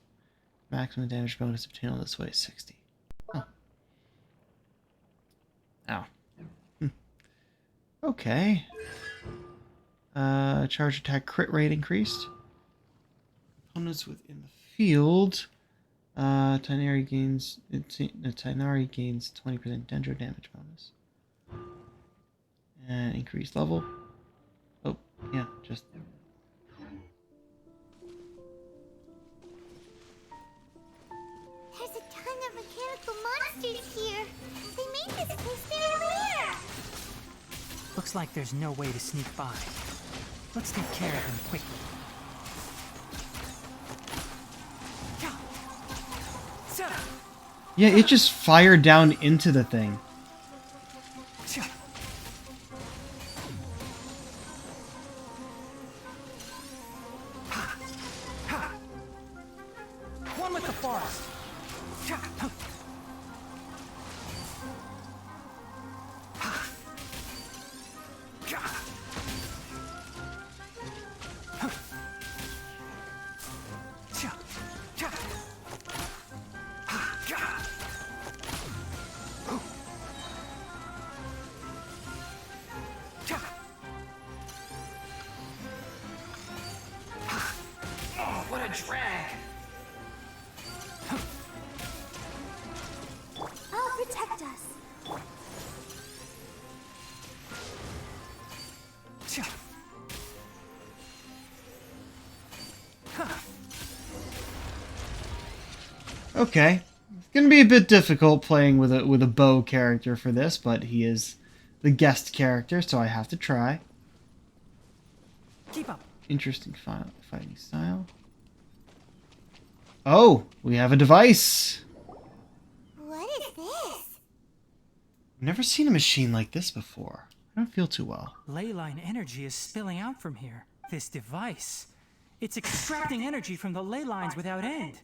Maximum damage bonus obtainable this way is 60. Huh. Ow. Okay. Charge attack crit rate increased. Opponents within the field. Tighnari gains 20% dendro damage bonus. And increased level. Oh, yeah, just... There's a ton of mechanical monsters here. They made this place very rare. Looks like there's no way to sneak by. Let's take care of them quickly. Yeah, it just fired down into the thing. the forest. What a drag! I'll protect us. Okay. It's gonna be a bit difficult playing with a bow character for this, but he is the guest character, so I have to try. Keep up. Interesting fighting style. Oh, we have a device. What is this? I've never seen a machine like this before. I don't feel too well. Ley line energy is spilling out from here. This device. It's extracting energy from the ley lines without end.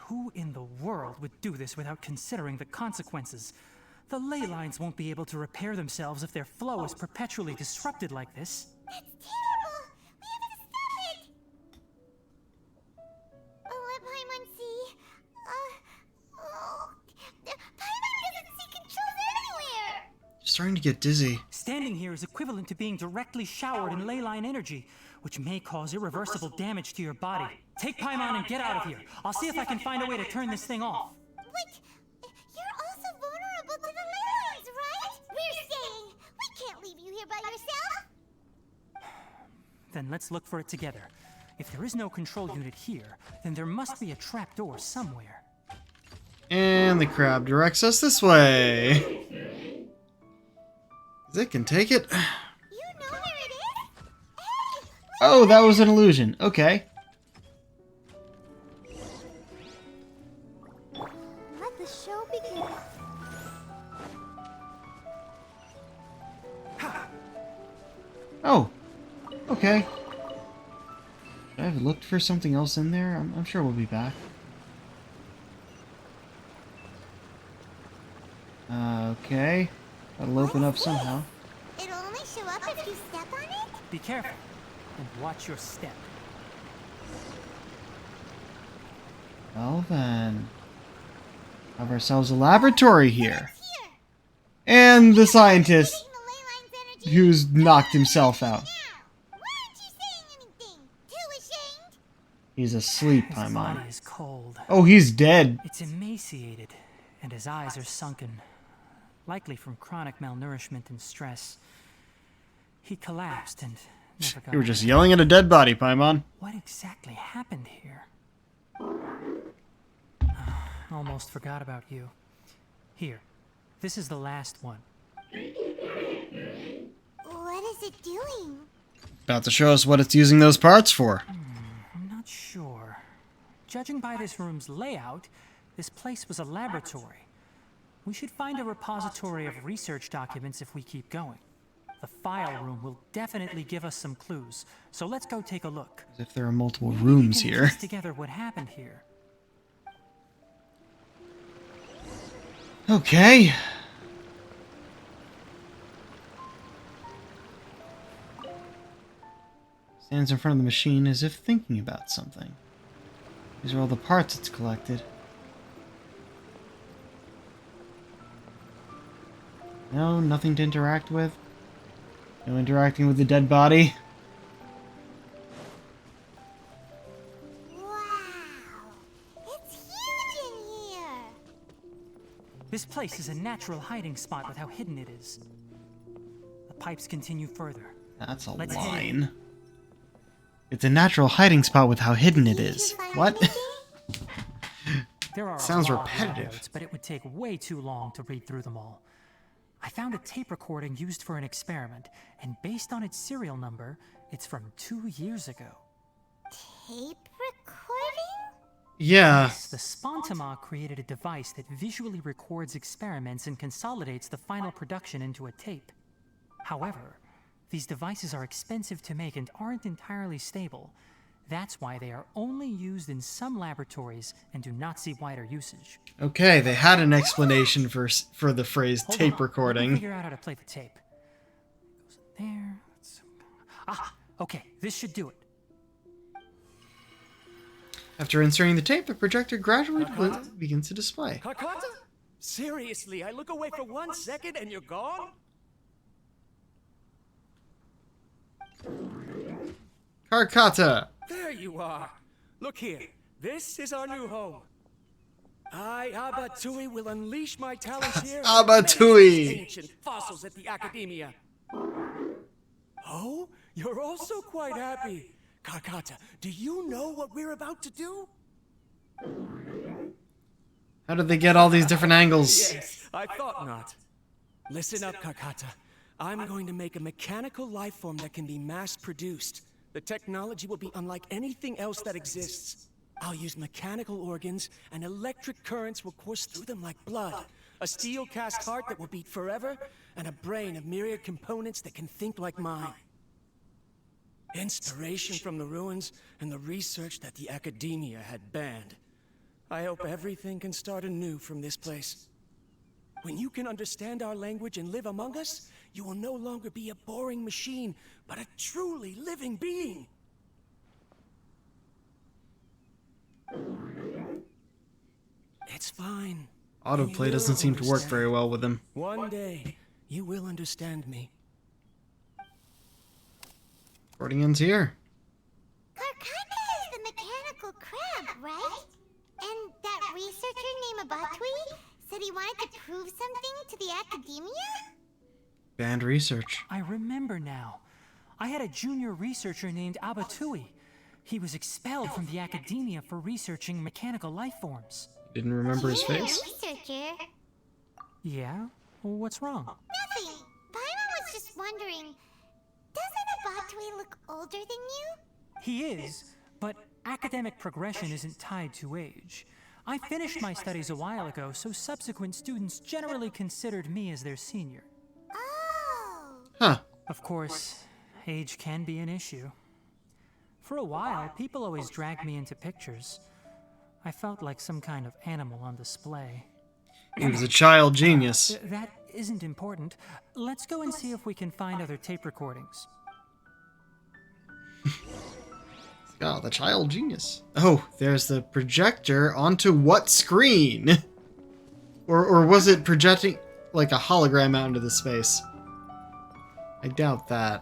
Who in the world would do this without considering the consequences? The ley lines won't be able to repair themselves if their flow is perpetually disrupted like this. That's terrible! We have to stop it! Oh, let Paimon see. Paimon doesn't see controls anywhere! Starting to get dizzy. Standing here is equivalent to being directly showered in ley line energy, which may cause irreversible damage to your body. Take Paimon and get out of here. I'll see if I can find a way to turn this thing off. But you're also vulnerable to the ley lines, right? We're staying! We can't leave you here by yourself! Then let's look for it together. If there is no control unit here, then there must be a trapdoor somewhere. And the crab directs us this way. It can take it. You know where it is? Hey! Oh, that was an illusion. Okay. Let the show begin. Oh. Okay. Should I have looked for something else in there? I'm sure we'll be back. Okay. That'll open up somehow. It'll only show up if you step on it? Be careful and watch your step. Well then. Have ourselves a laboratory here. Here! And the scientist Getting the ley lines energy who's knocked himself out. now! Why aren't you saying anything? Too ashamed? He's asleep, His Paimon. body is cold. Oh, he's dead. It's emaciated, and his eyes are sunken, likely from chronic malnourishment and stress. He collapsed and never got You were just up. yelling at a dead body, Paimon. What exactly happened here? Almost forgot about you. Here, this is the last one. What is it doing? About to show us what it's using those parts for. I'm not sure. Judging by this room's layout, this place was a laboratory. We should find a repository of research documents if we keep going. The file room will definitely give us some clues, so let's go take a look. As if there are multiple Maybe rooms we can here. piece together what happened here. Okay. Stands in front of the machine as if thinking about something. These are all the parts it's collected. No, nothing to interact with. No interacting with the dead body. Wow! It's huge in here! This place is a natural hiding spot with how hidden it is. The pipes continue further. That's a Let's hit it. line. It's a natural hiding spot with how hidden it is. What? There are Sounds a lot of repetitive. notes, but it would take way too long to read through them all. I found a tape recording used for an experiment, and based on its serial number, it's from 2 years ago. Tape recording? Yeah. The Spontama created a device that visually records experiments and consolidates the final production into a tape. However, these devices are expensive to make and aren't entirely stable, That's why they are only used in some laboratories and do not see wider usage. Okay, they had an explanation for the phrase Hold tape on, Let me recording. figure out how to play the tape. Goes in there. Okay, this should do it. After inserting the tape, the projector gradually begins to display. Carcosa? Seriously, I look away for 1 second and you're gone? Carcata! There you are. Look here. This is our new home. I, Abatui, will unleash my talents here. and Abatui. finish these ancient fossils at the Academia. Oh, you're also quite happy. Carcata, do you know what we're about to do? How did they get all these different angles? Yes, I thought not. Listen up, Carcata. I'm going to make a mechanical life form that can be mass-produced. The technology will be unlike anything else that exists. I'll use mechanical organs, and electric currents will course through them like blood. A steel-cast heart that will beat forever, and a brain of myriad components that can think like mine. Inspiration from the ruins and the research that the Academia had banned. I hope everything can start anew from this place. When you can understand our language and live among us, you will no longer be a boring machine, but a truly living being. It's fine. Autoplay doesn't seem to work very well with him. One day, you will understand me. Recording ends here. Carcata is the mechanical crab, right? And that researcher named Abatui said he wanted to prove something to the Academia? Banned research. I remember now. I had a junior researcher named Abatui. He was expelled from the Academia for researching mechanical life forms. Didn't remember his Junior face? researcher? Yeah? Well, what's wrong? Nothing. Paimon was just wondering, doesn't Abatui look older than you? He is, but academic progression isn't tied to age. I finished my studies a while ago, so subsequent students generally considered me as their senior. Oh. Huh. Of course, age can be an issue. For a while, people always dragged me into pictures. I felt like some kind of animal on display. He was a child genius. That isn't important. Let's go and see if we can find other tape recordings. Oh, the child genius. Oh, there's the projector onto what screen? Or was it projecting like a hologram out into the space? I doubt that.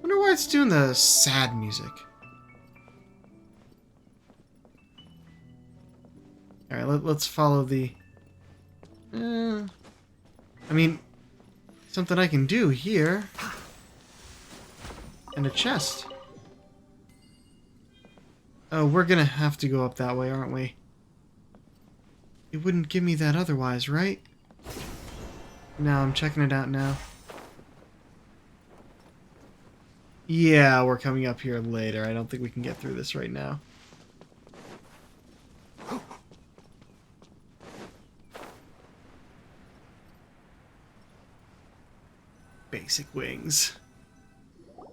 Wonder why it's doing the sad music. Alright, let's follow the... I mean, something I can do here. And a chest. Oh, we're gonna have to go up that way, aren't we? It wouldn't give me that otherwise, right? No, I'm checking it out now. Yeah, we're coming up here later. I don't think we can get through this right now. Basic wings. Look!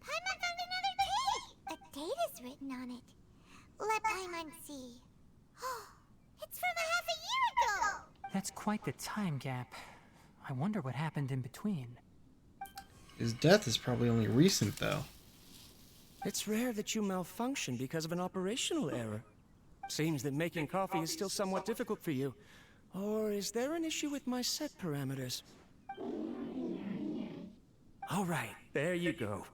Paimon found another tape! A date is written on it. Let Paimon see. It's from a half a year ago! That's quite the time gap. I wonder what happened in between. His death is probably only recent, though. It's rare that you malfunction because of an operational error. Seems that making coffee is still somewhat difficult for you. Or is there an issue with my set parameters? All right, there you go.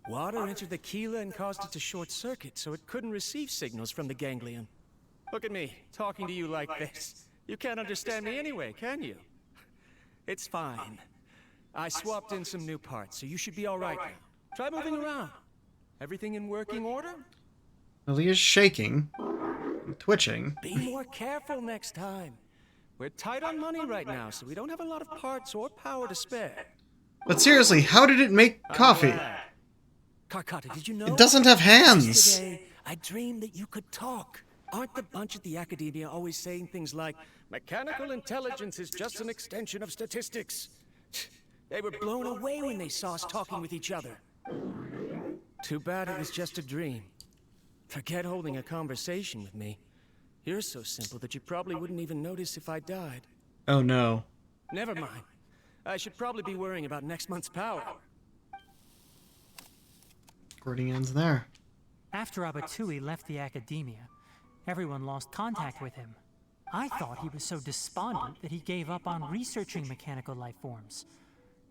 Water entered the Keela and caused it to short circuit, so it couldn't receive signals from the ganglion. Look at me, talking to you like this. You can't understand me anyway, can you? It's fine. I swapped in some new parts, so you should be all right now. Try moving around. Everything in working order? Well, he is shaking. And twitching. Be more careful next time. We're tight on money right now, so we don't have a lot of parts or power to spare. But seriously, how did it make coffee? Carcata, did you know? It doesn't have hands. Yesterday, I dreamed that you could talk. Aren't the bunch at the Academia always saying things like, mechanical intelligence is just an extension of statistics? They were blown away when they saw us talking with each other. Too bad it was just a dream. Forget holding a conversation with me. You're so simple that you probably wouldn't even notice if I died. Oh no. Never mind. I should probably be worrying about next month's power. Recording ends there. After Abatui left the academia, everyone lost contact with him. I thought he was so despondent that he gave up on researching mechanical life forms.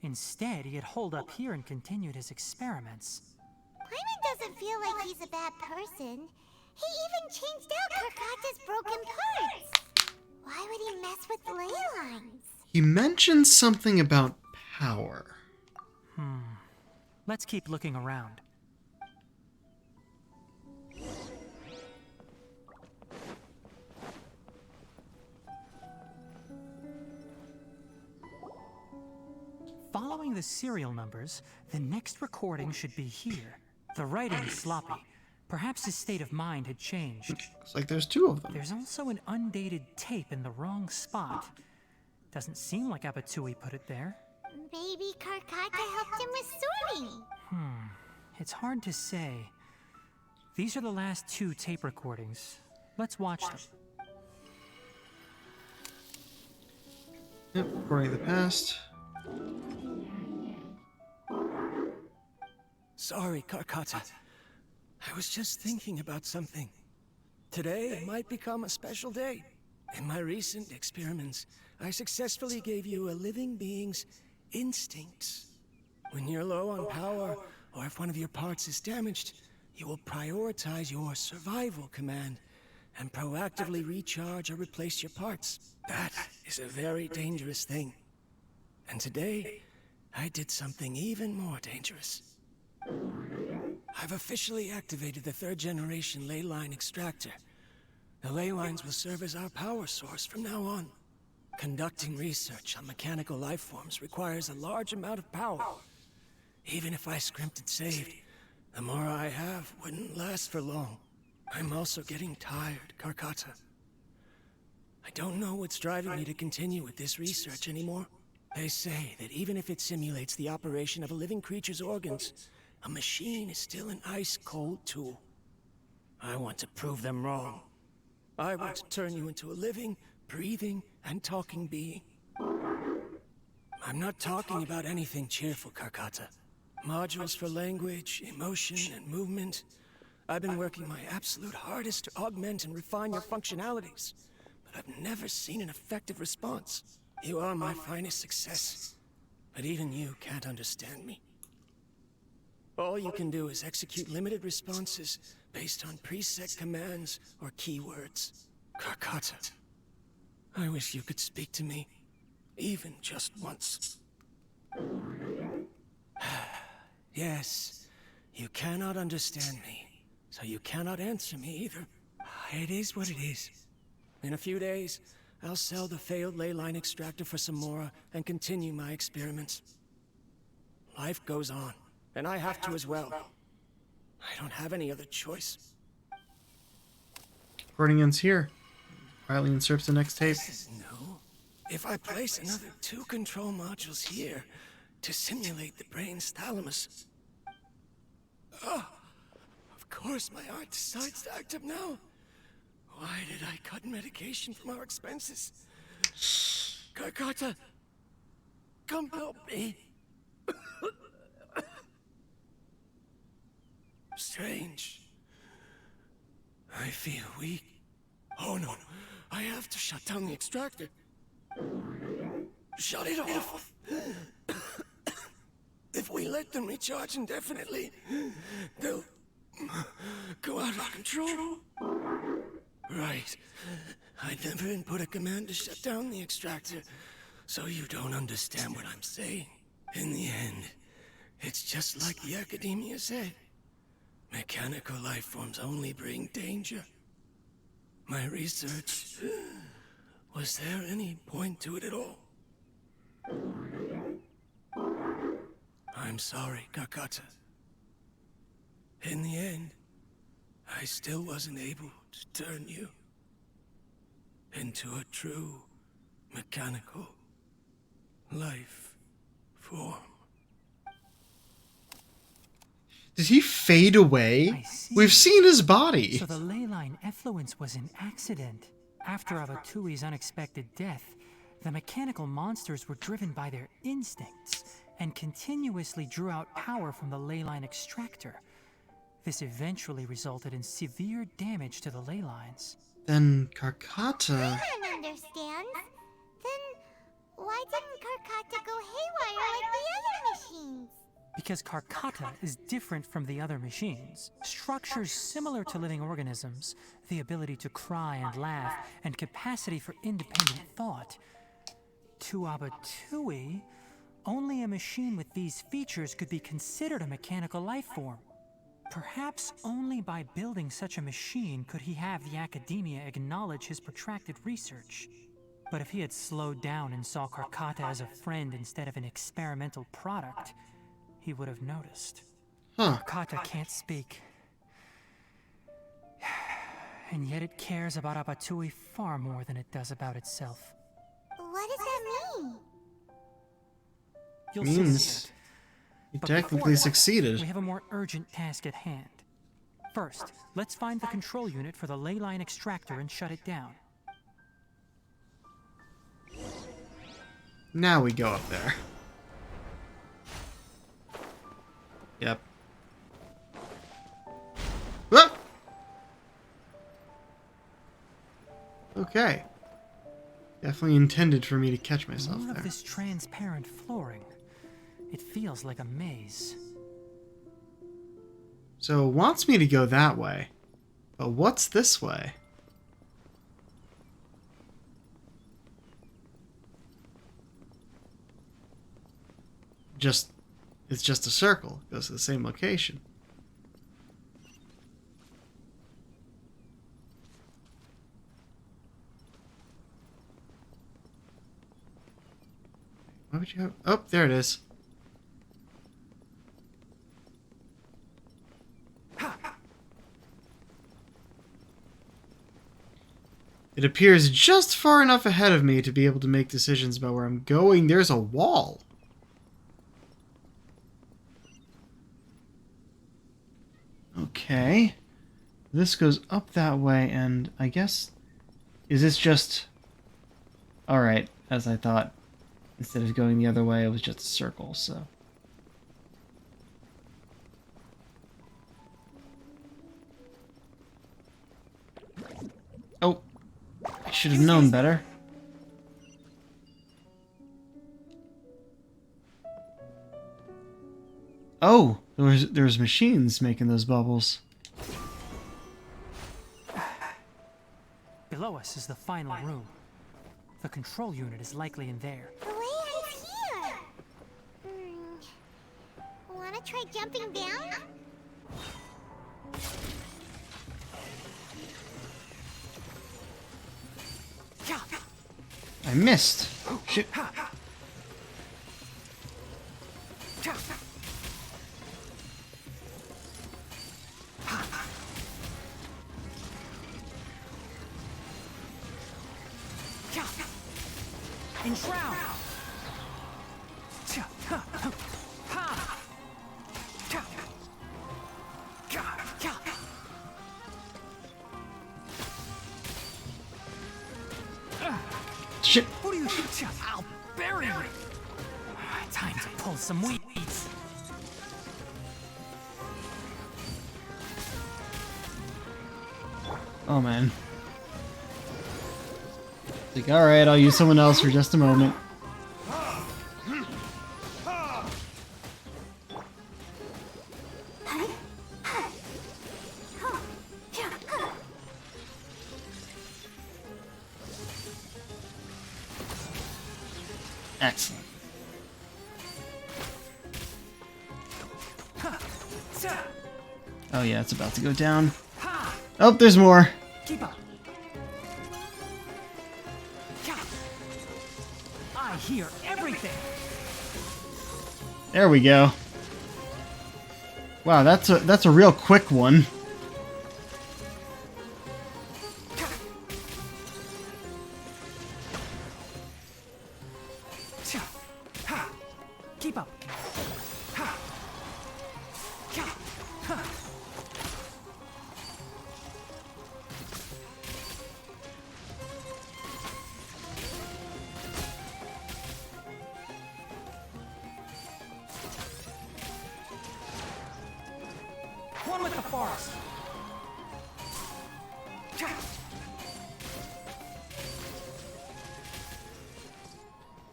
Instead, he had holed up here and continued his experiments. Paimon doesn't feel like he's a bad person. He even changed out Karkata's broken parts. Why would he mess with ley lines? He mentioned something about power. Let's keep looking around. Following the serial numbers, the next recording should be here. The writing is sloppy. Perhaps his state of mind had changed. Looks like there's two of them. There's also an undated tape in the wrong spot. Doesn't seem like Abatui put it there. Maybe Karkata helped him with sorting. It's hard to say. These are the last two tape recordings. Let's watch them. Yep, recording the past. Sorry, Karkata. I was just thinking about something. Today might become a special day. In my recent experiments, I successfully gave you a living being's instincts. When you're low on power, or if one of your parts is damaged, you will prioritize your survival command and proactively recharge or replace your parts. That is a very dangerous thing. And today, I did something even more dangerous. I've officially activated the third-generation ley line extractor. The ley lines will serve as our power source from now on. Conducting research on mechanical life forms requires a large amount of power. Even if I scrimped and saved, the more I have wouldn't last for long. I'm also getting tired, Karkata. I don't know what's driving me to continue with this research anymore. They say that even if it simulates the operation of a living creature's organs, a machine is still an ice-cold tool. I want to prove them wrong. I want to turn you into a living, breathing, and talking being. I'm not talking about anything cheerful, Karkata. Modules for language, emotion, and movement. I've been working my absolute hardest to augment and refine your functionalities, but I've never seen an effective response. You are my finest success, but even you can't understand me. All you can do is execute limited responses based on preset commands or keywords. Karkata, I wish you could speak to me, even just once. Yes, you cannot understand me, so you cannot answer me either. It is what it is. In a few days, I'll sell the failed ley line extractor for some more and continue my experiments. Life goes on, and I have to as well. I don't have any other choice. Recording ends here. Riley inserts the next tape. This is new. If I place another 2 control modules here to simulate the brain's thalamus. Of course my heart decides to act up now. Why did I cut medication from our expenses? Karkata, come help me. Strange. I feel weak. Oh no, I have to shut down the extractor. Shut it off. If we let them recharge indefinitely, they'll go out of control. Right. I never input a command to shut down the extractor, so you don't understand what I'm saying. In the end, it's just like the academia said. Mechanical life forms only bring danger. My research... Was there any point to it at all? I'm sorry, Karkata. In the end, I still wasn't able to turn you into a true mechanical life form. Did he fade away? I see. We've seen his body. So the ley line effluence was an accident. After Abatui's unexpected death, the mechanical monsters were driven by their instincts and continuously drew out power from the ley line extractor. This eventually resulted in severe damage to the ley lines. Then Karkata... Everyone understands. Then why didn't Karkata go haywire like the other machines? Because Karkata is different from the other machines. Structures similar to living organisms, the ability to cry and laugh, and capacity for independent thought. To Abatui, only a machine with these features could be considered a mechanical life form. Perhaps only by building such a machine could he have the academia acknowledge his protracted research. But if he had slowed down and saw Karkata as a friend instead of an experimental product, he would have noticed. Huh. Karkata can't speak. And yet it cares about Abatui far more than it does about itself. What does that mean? You'll Means see. you But technically before that, succeeded. We have a more urgent task at hand. First, let's find the control unit for the ley line extractor and shut it down. Now we go up there. Yep. Whoop! Okay. Definitely intended for me to catch myself More there. of this transparent flooring. It feels like a maze. So it wants me to go that way. But what's this way? It's just a circle. It goes to the same location. What would you have? Oh, there it is. It appears just far enough ahead of me to be able to make decisions about where I'm going. There's a wall. Okay. This goes up that way, and I guess... Is this just... Alright, as I thought. Instead of going the other way, it was just a circle, so... Oh. I should have known better. Oh, there's machines making those bubbles. Below us is the final room. The control unit is likely in there. The land's here. Wanna try jumping down? I missed. Shit. Enshroud! Shit. What do you do? I'll bury you! Time to pull some weeds. Oh man. Like, alright, I'll use someone else for just a moment. Excellent. Oh yeah, it's about to go down. Oh, there's more. Keep up. I hear everything. There we go. Wow, that's a real quick one. Keep up. one with the forest.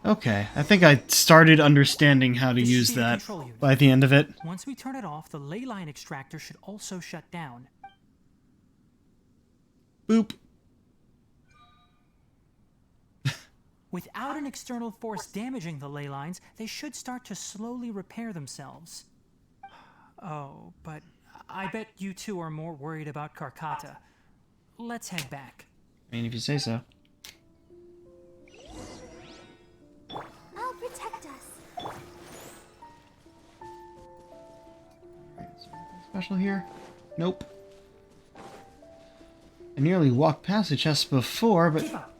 Okay, I think I started understanding how to This use should be the that control unit. by the end of it. Once we turn it off, the ley line extractor should also shut down. Boop. Without an external force damaging the ley lines, they should start to slowly repair themselves. Oh, but I bet you two are more worried about Karkata. Let's head back. I mean, if you say so. I'll protect us. Alright, is there anything special here? Nope. I nearly walked past the chests before, but...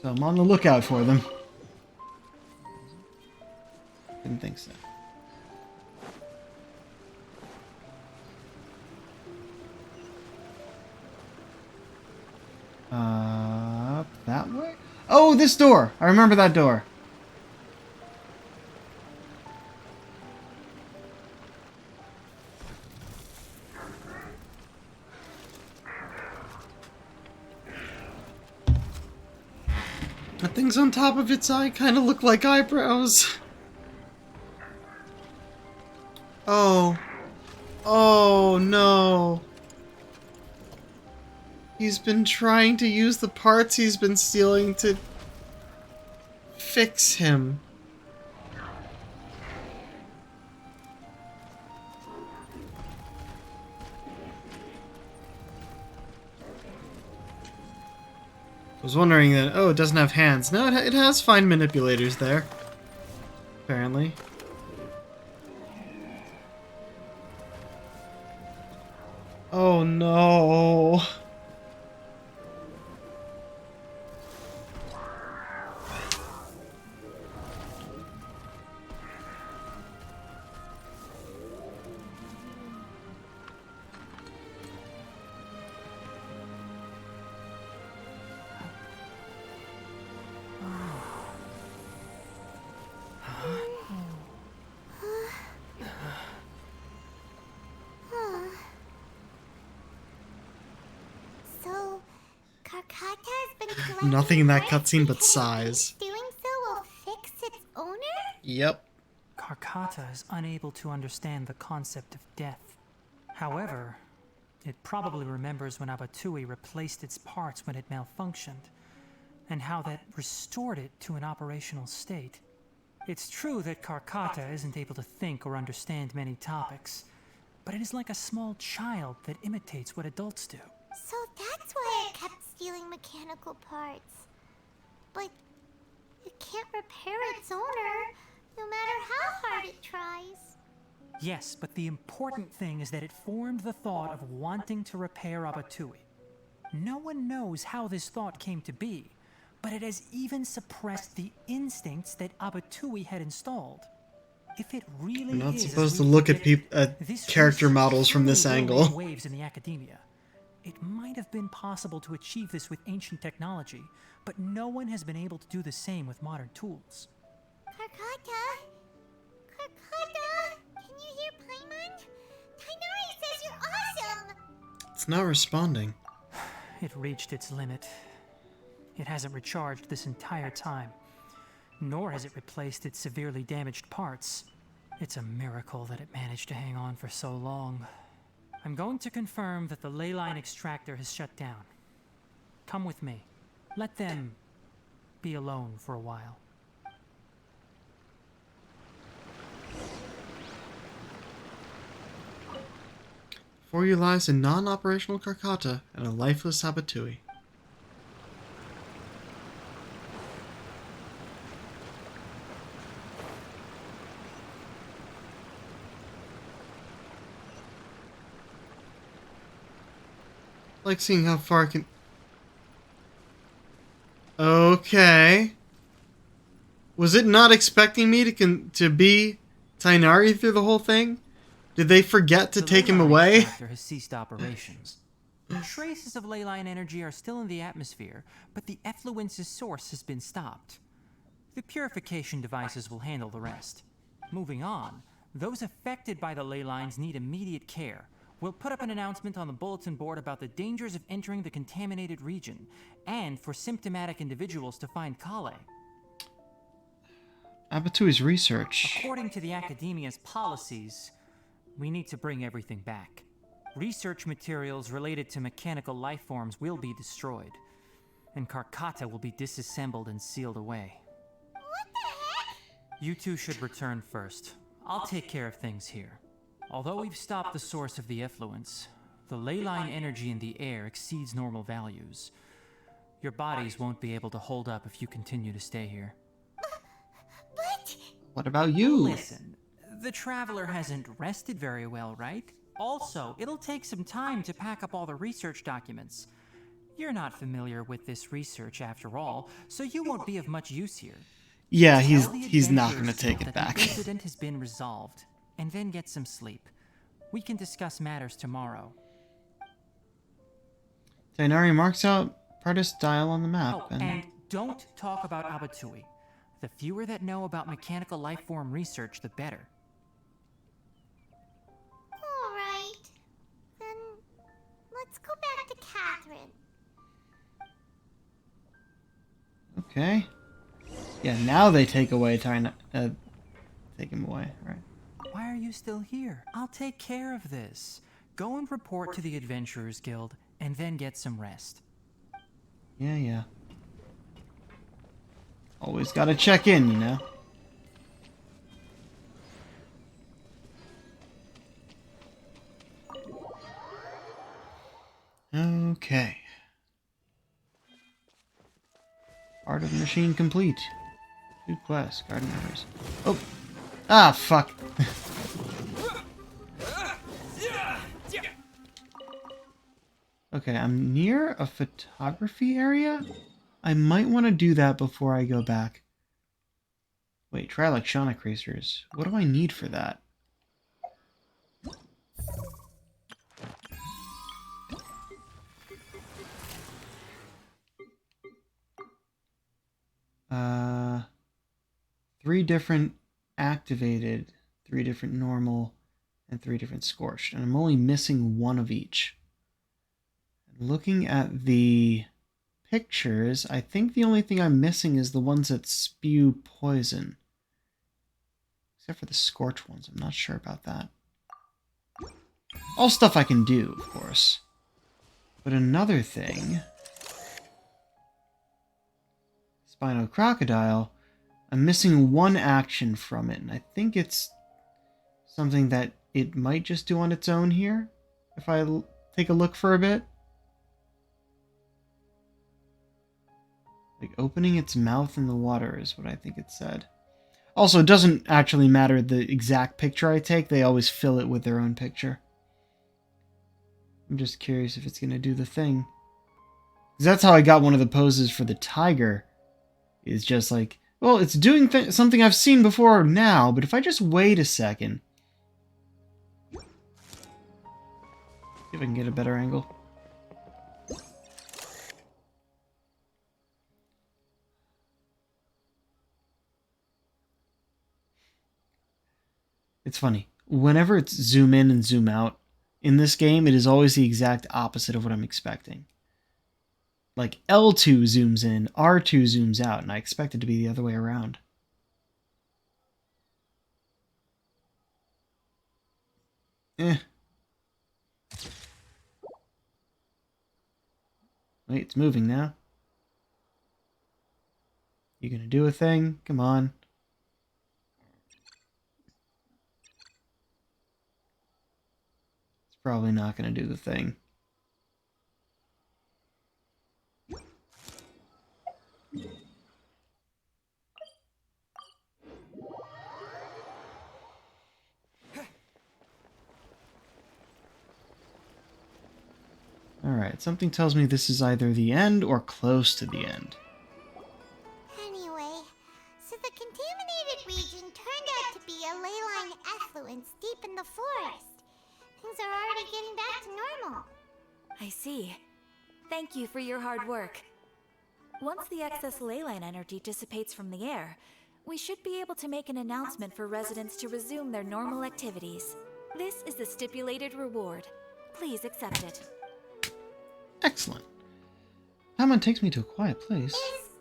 So I'm on the lookout for them. Didn't think so. That way? Oh, this door! I remember that door. The things on top of its eye kind of look like eyebrows. Oh. Oh, no. He's been trying to use the parts he's been stealing to fix him. I was wondering that, oh, it doesn't have hands. No, it has fine manipulators there. Apparently. Oh no. So, Karkata has been collecting Nothing in that parts cutscene but because sighs. doing so will fix its owner? Yep. Karkata is unable to understand the concept of death. However, it probably remembers when Abatui replaced its parts when it malfunctioned, and how that restored it to an operational state. It's true that Karkata isn't able to think or understand many topics, but it is like a small child that imitates what adults do. So that's why it kept stealing mechanical parts. But it can't repair its owner, no matter how hard it tries. Yes, but the important thing is that it formed the thought of wanting to repair Abatui. No one knows how this thought came to be, but it has even suppressed the instincts that Abatui had installed. If it really We're not is supposed as to we look at predicted, this character force models from this surely will angle. make waves in the academia. It might have been possible to achieve this with ancient technology, but no one has been able to do the same with modern tools. Karkata? Karkata? Can you hear Paimon? Tainari says you're awesome! It's not responding. It reached its limit. It hasn't recharged this entire time, nor has it replaced its severely damaged parts. It's a miracle that it managed to hang on for so long. I'm going to confirm that the ley line extractor has shut down. Come with me. Let them be alone for a while. Before you lies a non-operational Karkata and a lifeless Abatui. Like seeing how far I can... Okay. Was it not expecting me to be Tainari through the whole thing? Did they forget to take him away? The reactor has ceased operations. Traces of ley line energy are still in the atmosphere, but the effluence's source has been stopped. The purification devices will handle the rest. Moving on, those affected by the ley lines need immediate care, We'll put up an announcement on the bulletin board about the dangers of entering the contaminated region, and for symptomatic individuals to find Kale. Abatui's research. According to the Academia's policies, we need to bring everything back. Research materials related to mechanical life forms will be destroyed, and Karkata will be disassembled and sealed away. What the heck? You two should return first. I'll take care of things here. Although we've stopped the source of the effluence, the ley line energy in the air exceeds normal values. Your bodies won't be able to hold up if you continue to stay here. But... What about you? Listen, the Traveler hasn't rested very well, right? Also, it'll take some time to pack up all the research documents. You're not familiar with this research after all, so you won't be of much use here. Yeah, Tell the he's not gonna adventurers take it that back. The incident has been resolved, and then get some sleep. We can discuss matters tomorrow. Tainari marks out Partis dial on the map. Oh, and don't talk about Abatui. The fewer that know about mechanical life form research, the better. Alright. Then... let's go back to Catherine. Okay. Yeah, now they take away take him away, right? Why are you still here? I'll take care of this. Go and report to the Adventurers Guild, and then get some rest. Yeah. Always gotta check in, you know? Okay. Part of the machine complete. Good quest. Garden members. Oh! Ah, fuck! Okay, I'm near a photography area? I might want to do that before I go back. Wait, try electronic racers. What do I need for that? Three different activated, 3 different normal, and 3 different scorched. And I'm only missing 1 of each. Looking at the pictures, I think the only thing I'm missing is the ones that spew poison. Except for the scorch ones, I'm not sure about that. All stuff I can do, of course. But another thing... Spino Crocodile, I'm missing 1 action from it, and I think it's something that it might just do on its own here, if I take a look for a bit. Like, opening its mouth in the water is what I think it said. Also, it doesn't actually matter the exact picture I take, they always fill it with their own picture. I'm just curious if it's going to do the thing. 'Cause that's how I got one of the poses for the tiger. Is just like, well, it's doing something I've seen before now, but if I just wait a second... See if I can get a better angle. It's funny. Whenever it's zoom in and zoom out, in this game, it is always the exact opposite of what I'm expecting. Like, L2 zooms in, R2 zooms out, and I expect it to be the other way around. Wait, it's moving now. You gonna do a thing? Come on. It's probably not gonna do the thing. Alright, something tells me this is either the end or close to the end. Anyway, so the contaminated region turned out to be a ley line effluence deep in the forest. Things are already getting back to normal. I see. Thank you for your hard work. Once the excess ley line energy dissipates from the air, we should be able to make an announcement for residents to resume their normal activities. This is the stipulated reward. Please accept it. Excellent. Paimon takes me to a quiet place.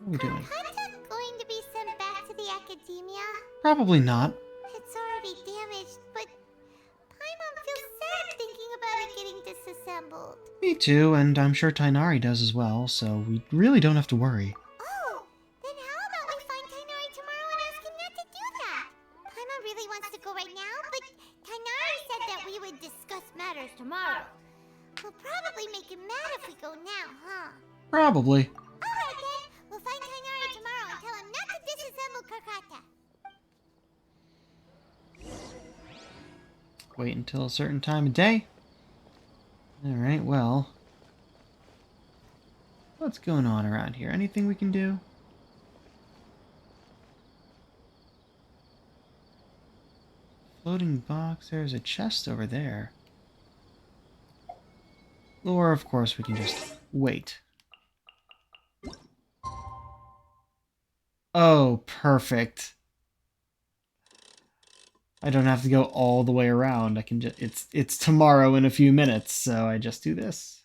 What are we doing? Karkata going to be sent back to the academia? Probably not. It's already damaged, but Paimon feels sad thinking about it getting disassembled. Me too, and I'm sure Tainari does as well, so we really don't have to worry. Oh, then how about we find Tainari tomorrow and ask him not to do that? Paimon really wants to go right now, but Tainari said that we would discuss matters tomorrow. We'll probably make him mad if we go now, huh? Probably. Alright then, we'll find Tainari tomorrow and tell him not to disassemble Karkata. Wait until a certain time of day? Alright, well. What's going on around here? Anything we can do? Floating box. There's a chest over there. Or, of course, we can just wait. Oh, perfect. I don't have to go all the way around. I can just it's tomorrow in a few minutes, so I just do this.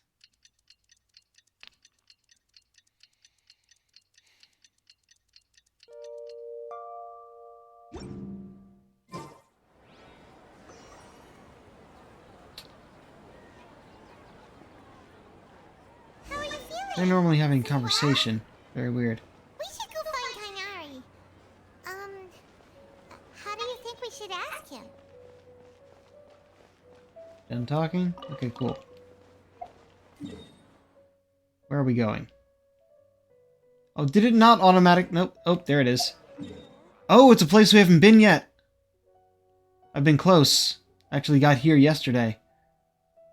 How are you feeling? They're normally having a conversation. Very weird. We should go find Tainari. How do you think we should ask him? Done talking? Okay, cool. Where are we going? Oh, did it not automatic? Nope. Oh, there it is. Oh, it's a place we haven't been yet. I've been close. I actually got here yesterday.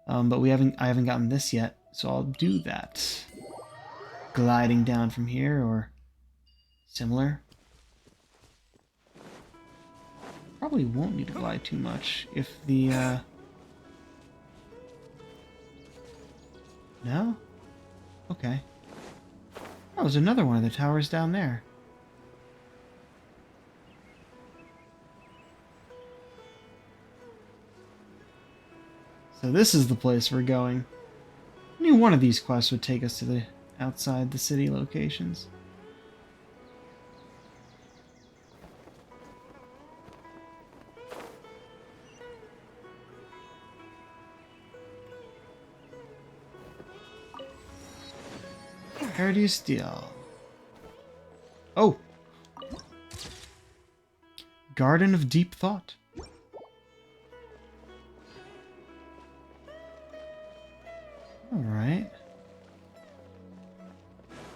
But I haven't gotten this yet, so I'll do that. Gliding down from here, or similar. Probably won't need to glide too much if the, No? Okay. Oh, there's another one of the towers down there. So this is the place we're going. I knew one of these quests would take us to the outside the city locations. Paradise Deal. Oh! Garden of Deep Thought. Alright.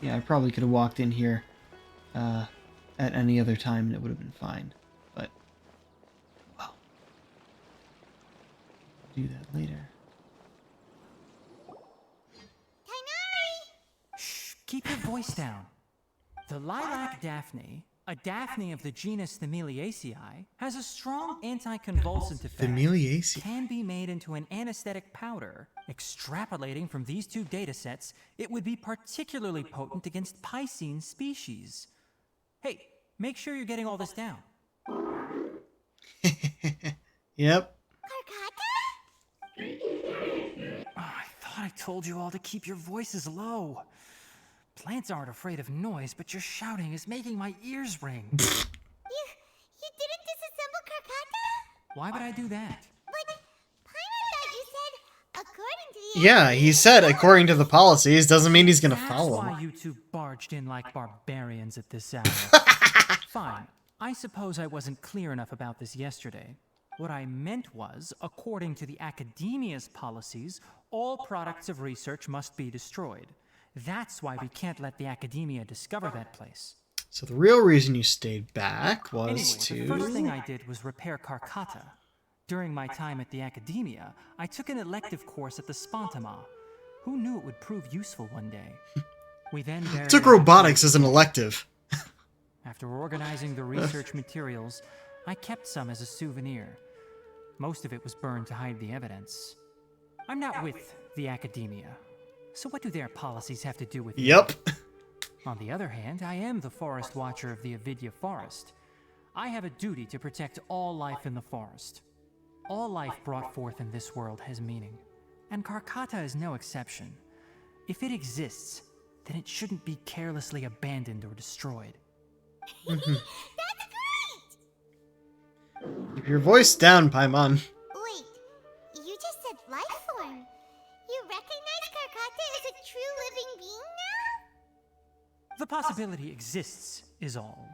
Yeah, I probably could have walked in here at any other time and it would have been fine. But, well. Do that later. Shh, keep your voice down. The lilac daphne, a daphne of the genus Thameliaceae, has a strong anticonvulsant effect. Thameliaceae. Can be made into an anesthetic powder. Extrapolating from these two datasets, it would be particularly potent against Piscine species. Hey, make sure you're getting all this down. Yep. Oh, I thought I told you all to keep your voices low. Plants aren't afraid of noise, but your shouting is making my ears ring. You didn't disassemble Karkata? Why would I do that? But Paimon thought you said, according to the... Yeah, he said according to the policies, doesn't mean he's gonna follow That's them. why you two barged in like barbarians at this hour. Fine. I suppose I wasn't clear enough about this yesterday. What I meant was, according to the Academia's policies, all products of research must be destroyed. That's why we can't let the Academia discover that place. So the real reason you stayed back was Anyway, the first thing I did was repair Karkata. During my time at the Academia, I took an elective course at the Spontama. Who knew it would prove useful one day? We then took robotics as an elective. After organizing the research materials, I kept some as a souvenir. Most of it was burned to hide the evidence. I'm not with the Academia, so what do their policies have to do with Yep. me? On the other hand, I am the Forest Watcher of the Avidya Forest. I have a duty to protect all life in the forest. All life brought forth in this world has meaning. And Karkata is no exception. If it exists, then it shouldn't be carelessly abandoned or destroyed. That's great! Keep your voice down, Paimon. Wait, you just said life form. You recognize Karkata as a true living being now? The possibility exists, is all.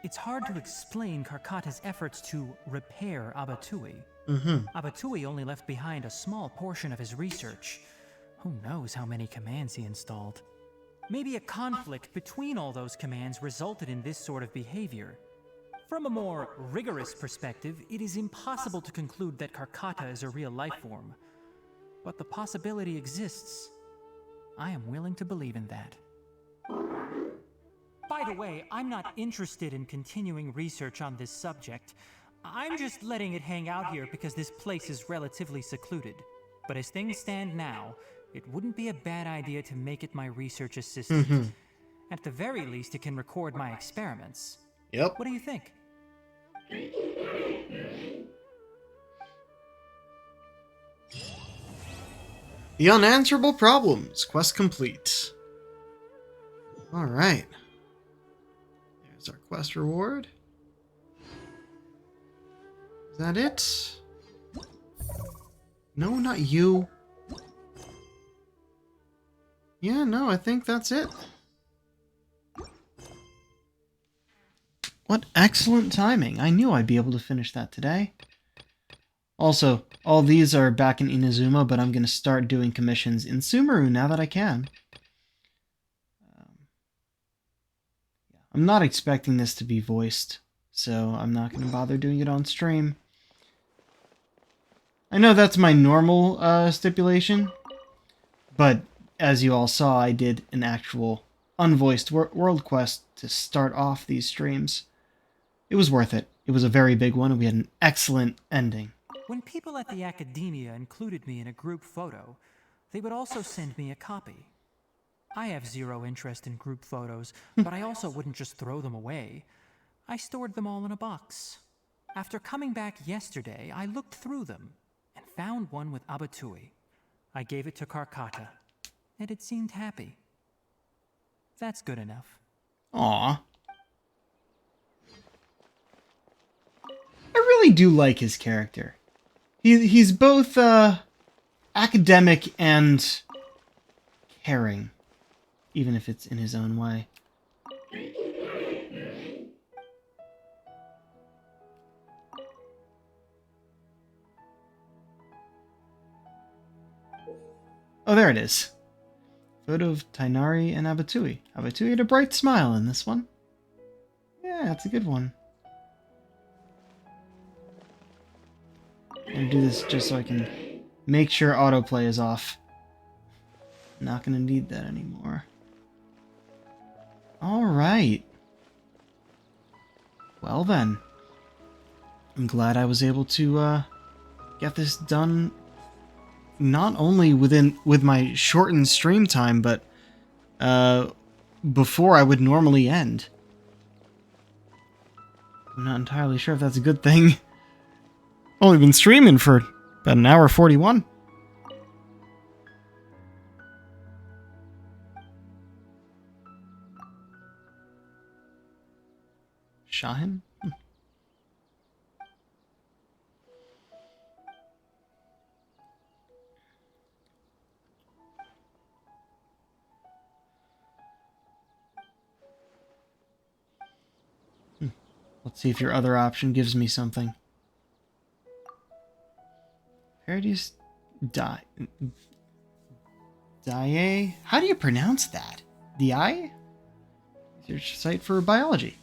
It's hard to explain Karkata's efforts to repair Abatui. Abatui only left behind a small portion of his research. Who knows how many commands he installed? Maybe a conflict between all those commands resulted in this sort of behavior. From a more rigorous perspective, it is impossible to conclude that Karkata is a real life form. But the possibility exists. I am willing to believe in that. By the way, I'm not interested in continuing research on this subject. I'm just letting it hang out here because this place is relatively secluded. But as things stand now, it wouldn't be a bad idea to make it my research assistant. At the very least, it can record my experiments. Yep. What do you think? The unanswerable problems. Quest complete. Alright. There's our quest reward. Is that it? No, not you. Yeah, no, I think that's it. What excellent timing. I knew I'd be able to finish that today. Also, all these are back in Inazuma, but I'm going to start doing commissions in Sumeru now that I can. I'm not expecting this to be voiced, so I'm not going to bother doing it on stream. I know that's my normal stipulation, but as you all saw, I did an actual unvoiced world quest to start off these streams. It was worth it. It was a very big one, and we had an excellent ending. When people at the academia included me in a group photo, they would also send me a copy. I have zero interest in group photos, but I also wouldn't just throw them away. I stored them all in a box. After coming back yesterday, I looked through them and found one with Abatui. I gave it to Karkata, and it seemed happy. That's good enough. Aww. I really do like his character. He's both academic and caring, even if it's in his own way. Oh, there it is. Photo of Tainari and Abatui. Abatui had a bright smile in this one. Yeah, it's a good one. I'm gonna do this just so I can make sure autoplay is off. Not gonna need that anymore. Alright. Well then. I'm glad I was able to get this done not only with my shortened stream time, but before I would normally end. I'm not entirely sure if that's a good thing. Only been streaming for about an hour 41. Shahin? Let's see if your other option gives me something. Paradise Die? How do you pronounce that? Die? Research site for biology.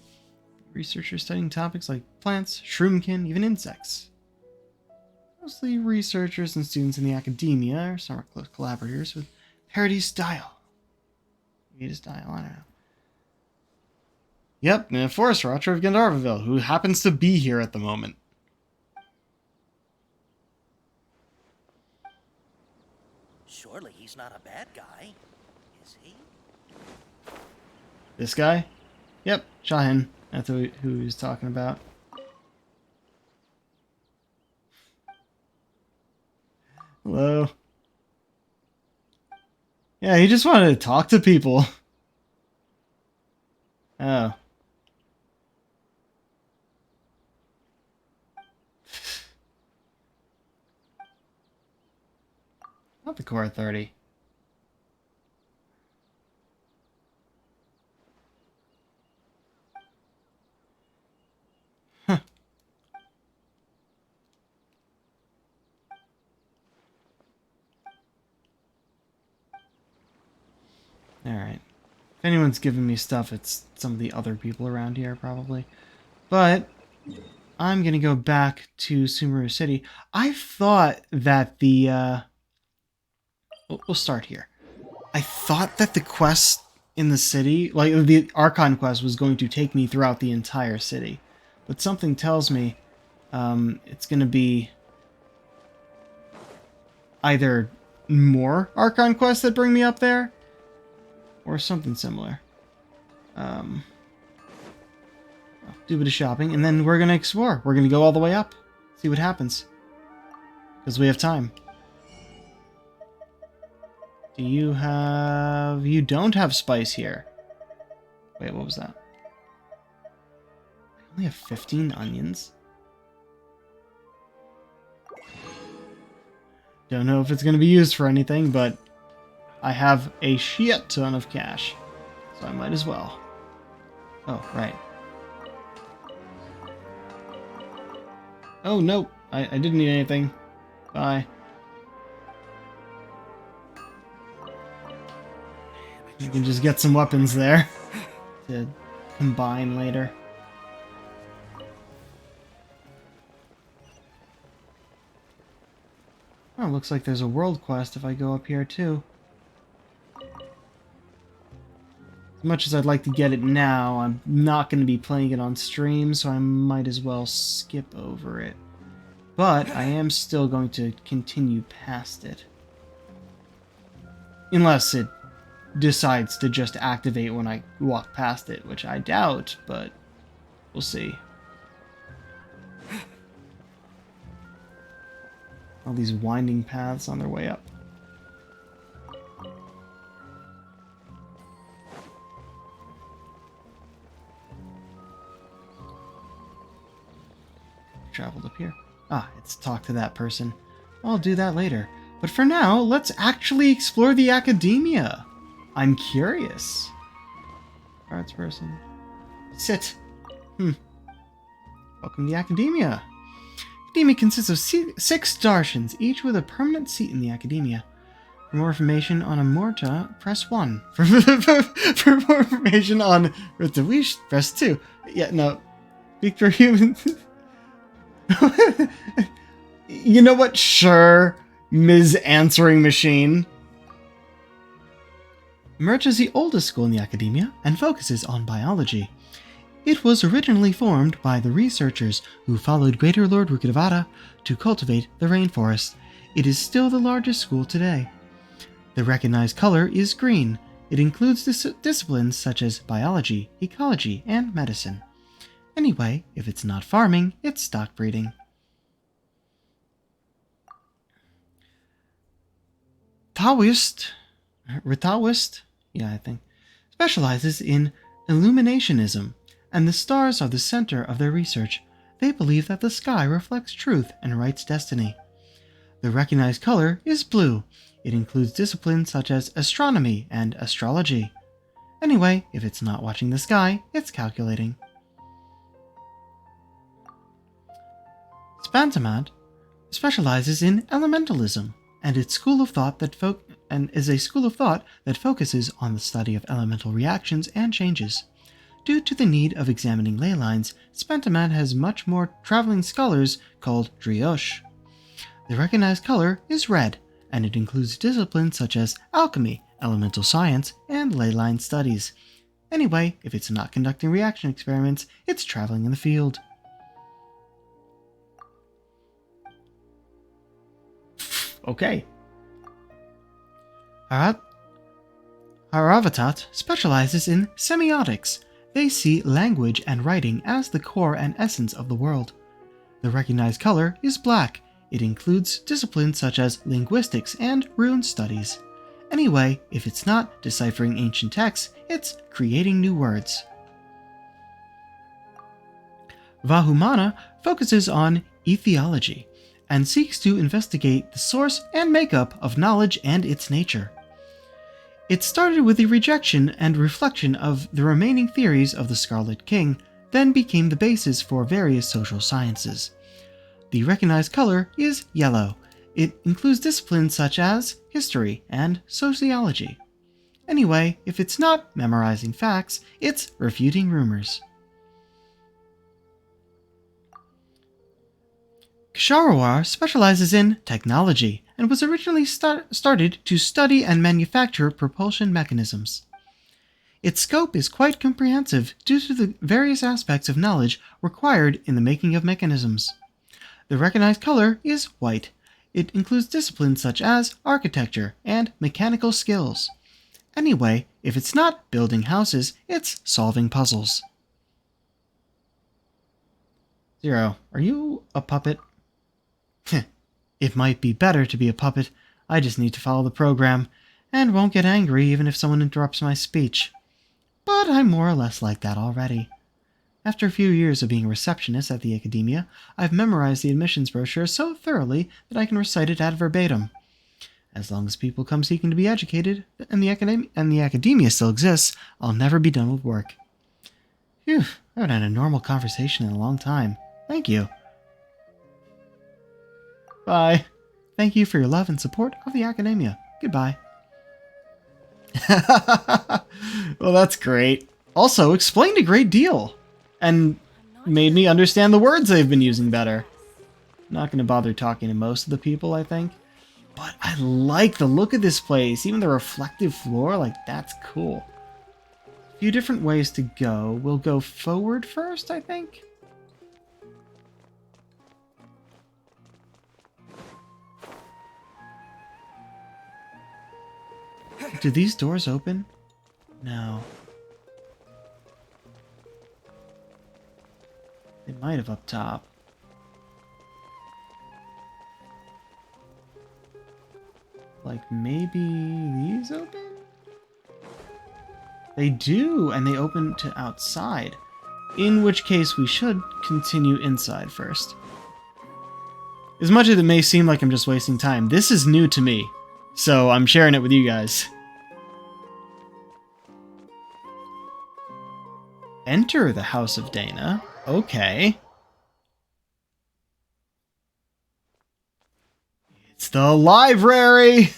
Researchers studying topics like plants, shroomkin, even insects. Mostly researchers and students in the academia, or some are close collaborators with Paradise Dial. Paradise Dial, I don't know. Yep, a forest watcher of Gandharvaville, who happens to be here at the moment. Surely he's not a bad guy, is he? This guy? Yep, Shahin. That's who he was talking about. Hello. Yeah, he just wanted to talk to people. Oh. Not the core 30. Huh. Alright. If anyone's giving me stuff, it's some of the other people around here, probably. But I'm gonna go back to Sumeru City. I thought that the, we'll start here. I thought that the quest in the city, like the Archon quest, was going to take me throughout the entire city. But something tells me it's going to be either more Archon quests that bring me up there, or something similar. I'll do a bit of shopping, and then we're going to explore. We're going to go all the way up, see what happens. Because we have time. Do you have... You don't have spice here. Wait, what was that? I only have 15 onions. Don't know if it's going to be used for anything, but I have a shit ton of cash. So I might as well. Oh, right. Oh, no. I didn't need anything. Bye. You can just get some weapons there to combine later. Oh, looks like there's a world quest if I go up here too. As much as I'd like to get it now, I'm not going to be playing it on stream, so I might as well skip over it. But I am still going to continue past it. Unless it decides to just activate when I walk past it, which I doubt, but we'll see. All these winding paths on their way up. Traveled up here. Ah, it's talk to that person. I'll do that later. But for now, let's actually explore the academia. I'm curious. Arts person. Sit. Welcome to the academia. Academia consists of 6 Darshans, each with a permanent seat in the academia. For more information on Amorta, press 1. For more information on Ritawish, press 2. Yeah, no. Speak for humans. You know what? Sure, Ms. Answering Machine. Merch is the oldest school in the academia and focuses on biology. It was originally formed by the researchers who followed Greater Lord Rukkhadevata to cultivate the rainforest. It is still the largest school today. The recognized color is green. It includes disciplines such as biology, ecology, and medicine. Anyway, if it's not farming, it's stock breeding. Ritaoist, yeah, I think, specializes in illuminationism, and the stars are the center of their research. They believe that the sky reflects truth and writes destiny. The recognized color is blue. It includes disciplines such as astronomy and astrology. Anyway, if it's not watching the sky, it's calculating. Spantamad specializes in elementalism, and its school of thought that is a school of thought that focuses on the study of elemental reactions and changes. Due to the need of examining ley lines, Spantamad has much more traveling scholars called Drioche. The recognized color is red, and it includes disciplines such as alchemy, elemental science, and ley line studies. Anyway, if it's not conducting reaction experiments, it's traveling in the field. Okay. Haravatat specializes in semiotics. They see language and writing as the core and essence of the world. The recognized color is black. It includes disciplines such as linguistics and rune studies. Anyway, if it's not deciphering ancient texts, it's creating new words. Vahumana focuses on ethology and seeks to investigate the source and makeup of knowledge and its nature. It started with the rejection and reflection of the remaining theories of the Scarlet King, then became the basis for various social sciences. The recognized color is yellow. It includes disciplines such as history and sociology. Anyway, if it's not memorizing facts, it's refuting rumors. Ksharawar specializes in technology and was originally started to study and manufacture propulsion mechanisms. Its scope is quite comprehensive due to the various aspects of knowledge required in the making of mechanisms. The recognized color is white. It includes disciplines such as architecture and mechanical skills. Anyway, if it's not building houses, it's solving puzzles. Zero, are you a puppet? It might be better to be a puppet. I just need to follow the program, and won't get angry even if someone interrupts my speech. But I'm more or less like that already. After a few years of being a receptionist at the Academia, I've memorized the admissions brochure so thoroughly that I can recite it ad verbatim. As long as people come seeking to be educated, and the Academia still exists, I'll never be done with work. Phew, I haven't had a normal conversation in a long time. Thank you. Bye. Thank you for your love and support of the Academia. Goodbye. Well, that's great. Also, explained a great deal. And made me understand the words they've been using better. Not going to bother talking to most of the people, I think. But I like the look of this place. Even the reflective floor, like, that's cool. A few different ways to go. We'll go forward first, I think. Do these doors open? No. They might have up top. Like maybe these open? They do, and they open to outside. In which case we should continue inside first. As much as it may seem like I'm just wasting time, this is new to me. So I'm sharing it with you guys. Enter the House of Dana. Okay. It's the library!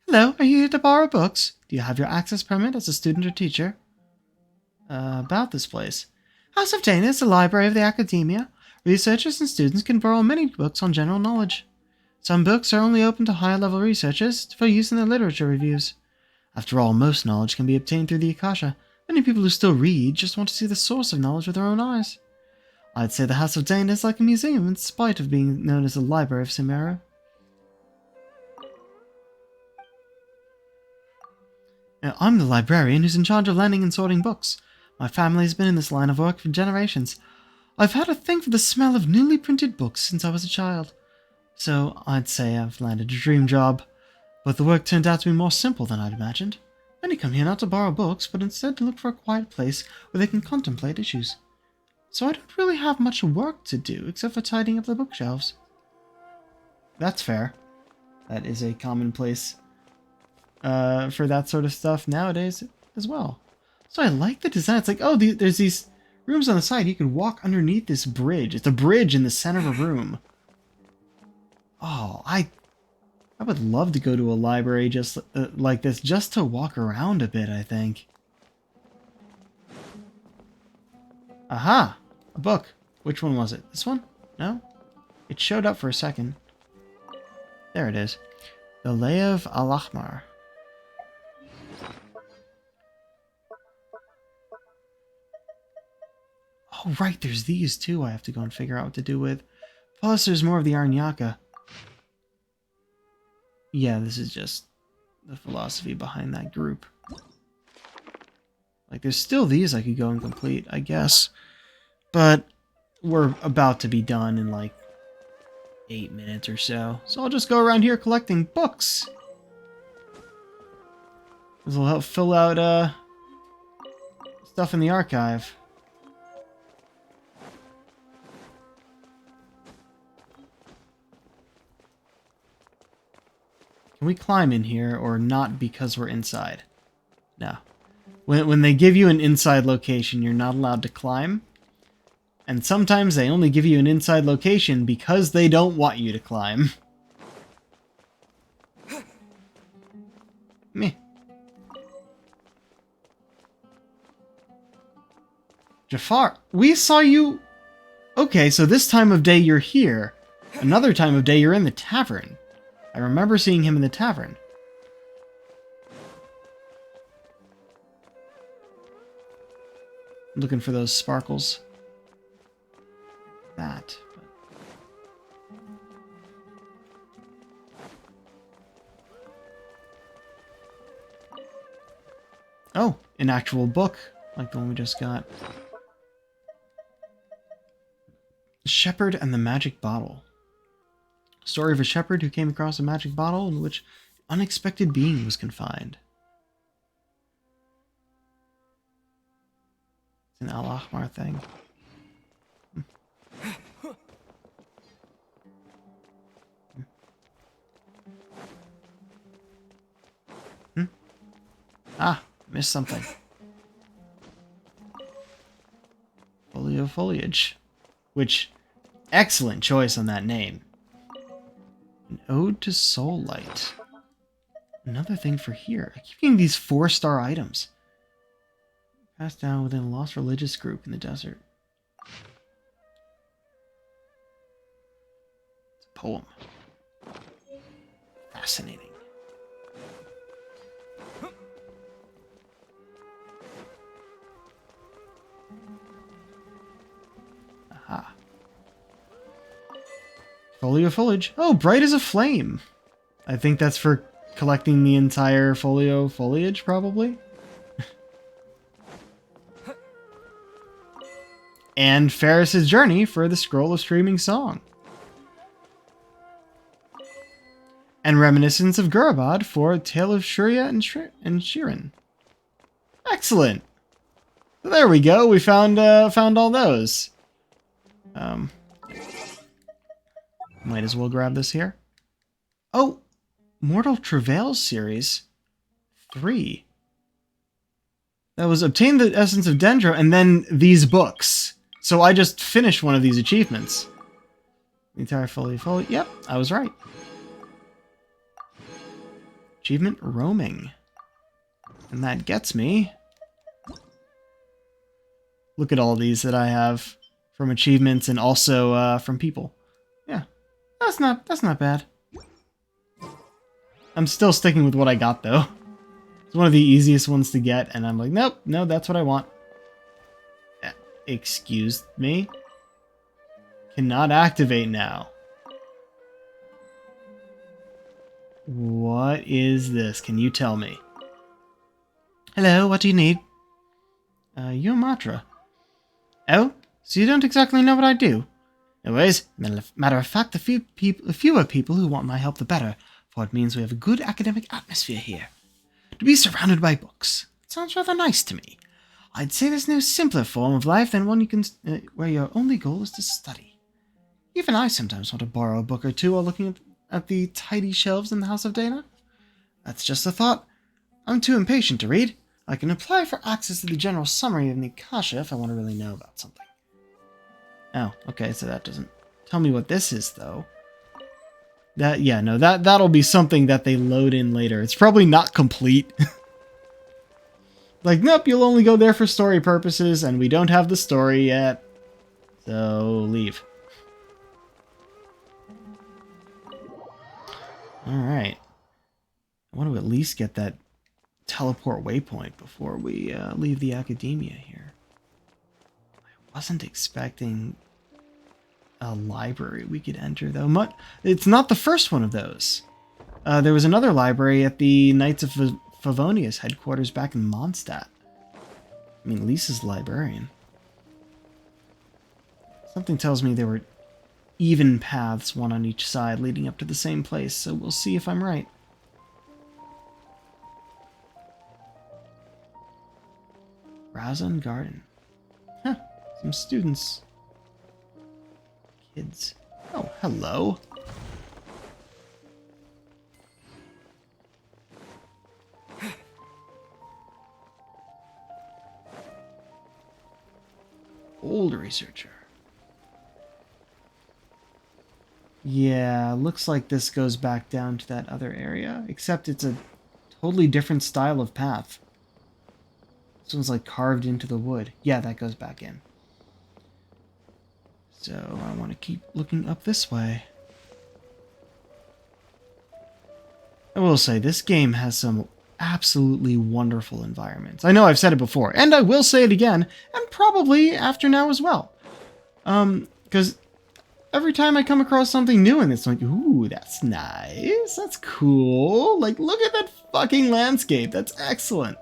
Hello, are you here to borrow books? Do you have your access permit as a student or teacher? About this place. House of Dana is the library of the Academia. Researchers and students can borrow many books on general knowledge. Some books are only open to higher-level researchers for use in their literature reviews. After all, most knowledge can be obtained through the Akasha. Many people who still read just want to see the source of knowledge with their own eyes. I'd say the House of Dana is like a museum in spite of being known as the Library of Sumeru. Now, I'm the librarian who's in charge of lending and sorting books. My family's been in this line of work for generations. I've had a thing for the smell of newly printed books since I was a child. So I'd say I've landed a dream job. But the work turned out to be more simple than I'd imagined. Many come here not to borrow books, but instead to look for a quiet place where they can contemplate issues. So I don't really have much work to do, except for tidying up the bookshelves. That's fair. That is a commonplace for that sort of stuff nowadays as well. So I like the design. It's like, oh, there's these rooms on the side. You can walk underneath this bridge. It's a bridge in the center of a room. Oh, I would love to go to a library just like this, just to walk around a bit, I think. Aha! A book. Which one was it? This one? No? It showed up for a second. There it is. The Lay of Al-Ahmar. Oh, right, there's these too I have to go and figure out what to do with. Plus, there's more of the Arnyaka. Yeah, this is just the philosophy behind that group. Like, there's still these I could go and complete, I guess. But we're about to be done in, like, 8 minutes or so. So I'll just go around here collecting books. This will help fill out stuff in the archive. Can we climb in here or not because we're inside? No. When they give you an inside location, you're not allowed to climb. And sometimes they only give you an inside location because they don't want you to climb. Meh. Jafar, we saw you... Okay, so this time of day you're here. Another time of day you're in the tavern. I remember seeing him in the tavern. Looking for those sparkles. That. Oh, an actual book, like the one we just got. Shepherd and the Magic Bottle. Story of a shepherd who came across a magic bottle in which an unexpected being was confined. It's an Al Ahmar thing. Ah, missed something. Folio Foliage. Which, excellent choice on that name. An Ode to Soul Light. Another thing for here. I keep getting these 4-star items. Passed down within a lost religious group in the desert. It's a poem. Fascinating. Aha. Folio Foliage. Oh, bright as a flame. I think that's for collecting the entire folio foliage, probably. And Ferris's Journey for the Scroll of Streaming Song. And Reminiscence of Gurabad for Tale of Shurya and Shirin. Excellent. So there we go. We found all those. Might as well grab this here. Oh, Mortal Travails series 3. That was obtain the essence of Dendro and then these books. So I just finished one of these achievements. The entire folio. Yep, I was right. Achievement Roaming. And that gets me. Look at all these that I have from achievements and also from people. Yeah, that's not bad. I'm still sticking with what I got though. It's one of the easiest ones to get, and I'm like, nope, no, that's what I want. Excuse me? Cannot activate now. What is this? Can you tell me? Hello, what do you need? You're Matra. Oh, so you don't exactly know what I do? Anyways, matter of fact, the fewer people who want my help, the better, for it means we have a good academic atmosphere here. To be surrounded by books. It sounds rather nice to me. I'd say there's no simpler form of life than one you can, where your only goal is to study. Even I sometimes want to borrow a book or two while looking at the tidy shelves in the House of Dana. That's just a thought. I'm too impatient to read. I can apply for access to the general summary of Nikasha if I want to really know about something. Oh, okay, so that doesn't tell me what this is, though. That'll be something that they load in later. It's probably not complete. Like, nope, you'll only go there for story purposes, and we don't have the story yet. So, leave. Alright. I want to at least get that teleport waypoint before we leave the academia here. I wasn't expecting a library we could enter, though. It's not the first one of those. There was another library at the Knights of Favonius headquarters back in Mondstadt. I mean, Lisa's the librarian. Something tells me they were even paths, one on each side, leading up to the same place, so we'll see if I'm right. Razan Garden. Huh, some students. Kids. Oh, hello. Old researcher. Yeah, looks like this goes back down to that other area, except it's a totally different style of path. This one's like carved into the wood. Yeah, that goes back in. So I want to keep looking up this way. I will say, this game has some absolutely wonderful environments. I know I've said it before, and I will say it again, and probably after now as well. Because every time I come across something new and it's like, ooh, that's nice, that's cool. Like, look at that fucking landscape, that's excellent.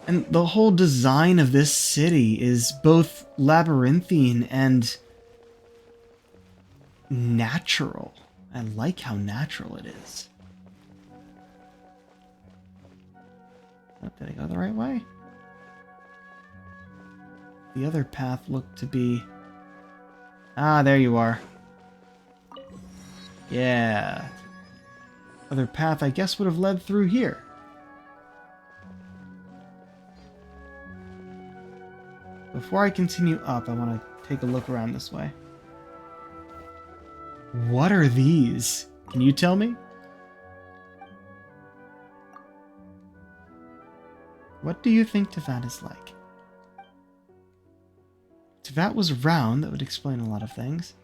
And the whole design of this city is both labyrinthine and natural. I like how natural it is. Oh, did I go the right way? The other path looked to be... Ah, there you are. Yeah. Other path, I guess, would have led through here. Before I continue up, I want to take a look around this way. What are these? Can you tell me? What do you think Tevat is like? If Tevat was round, that would explain a lot of things.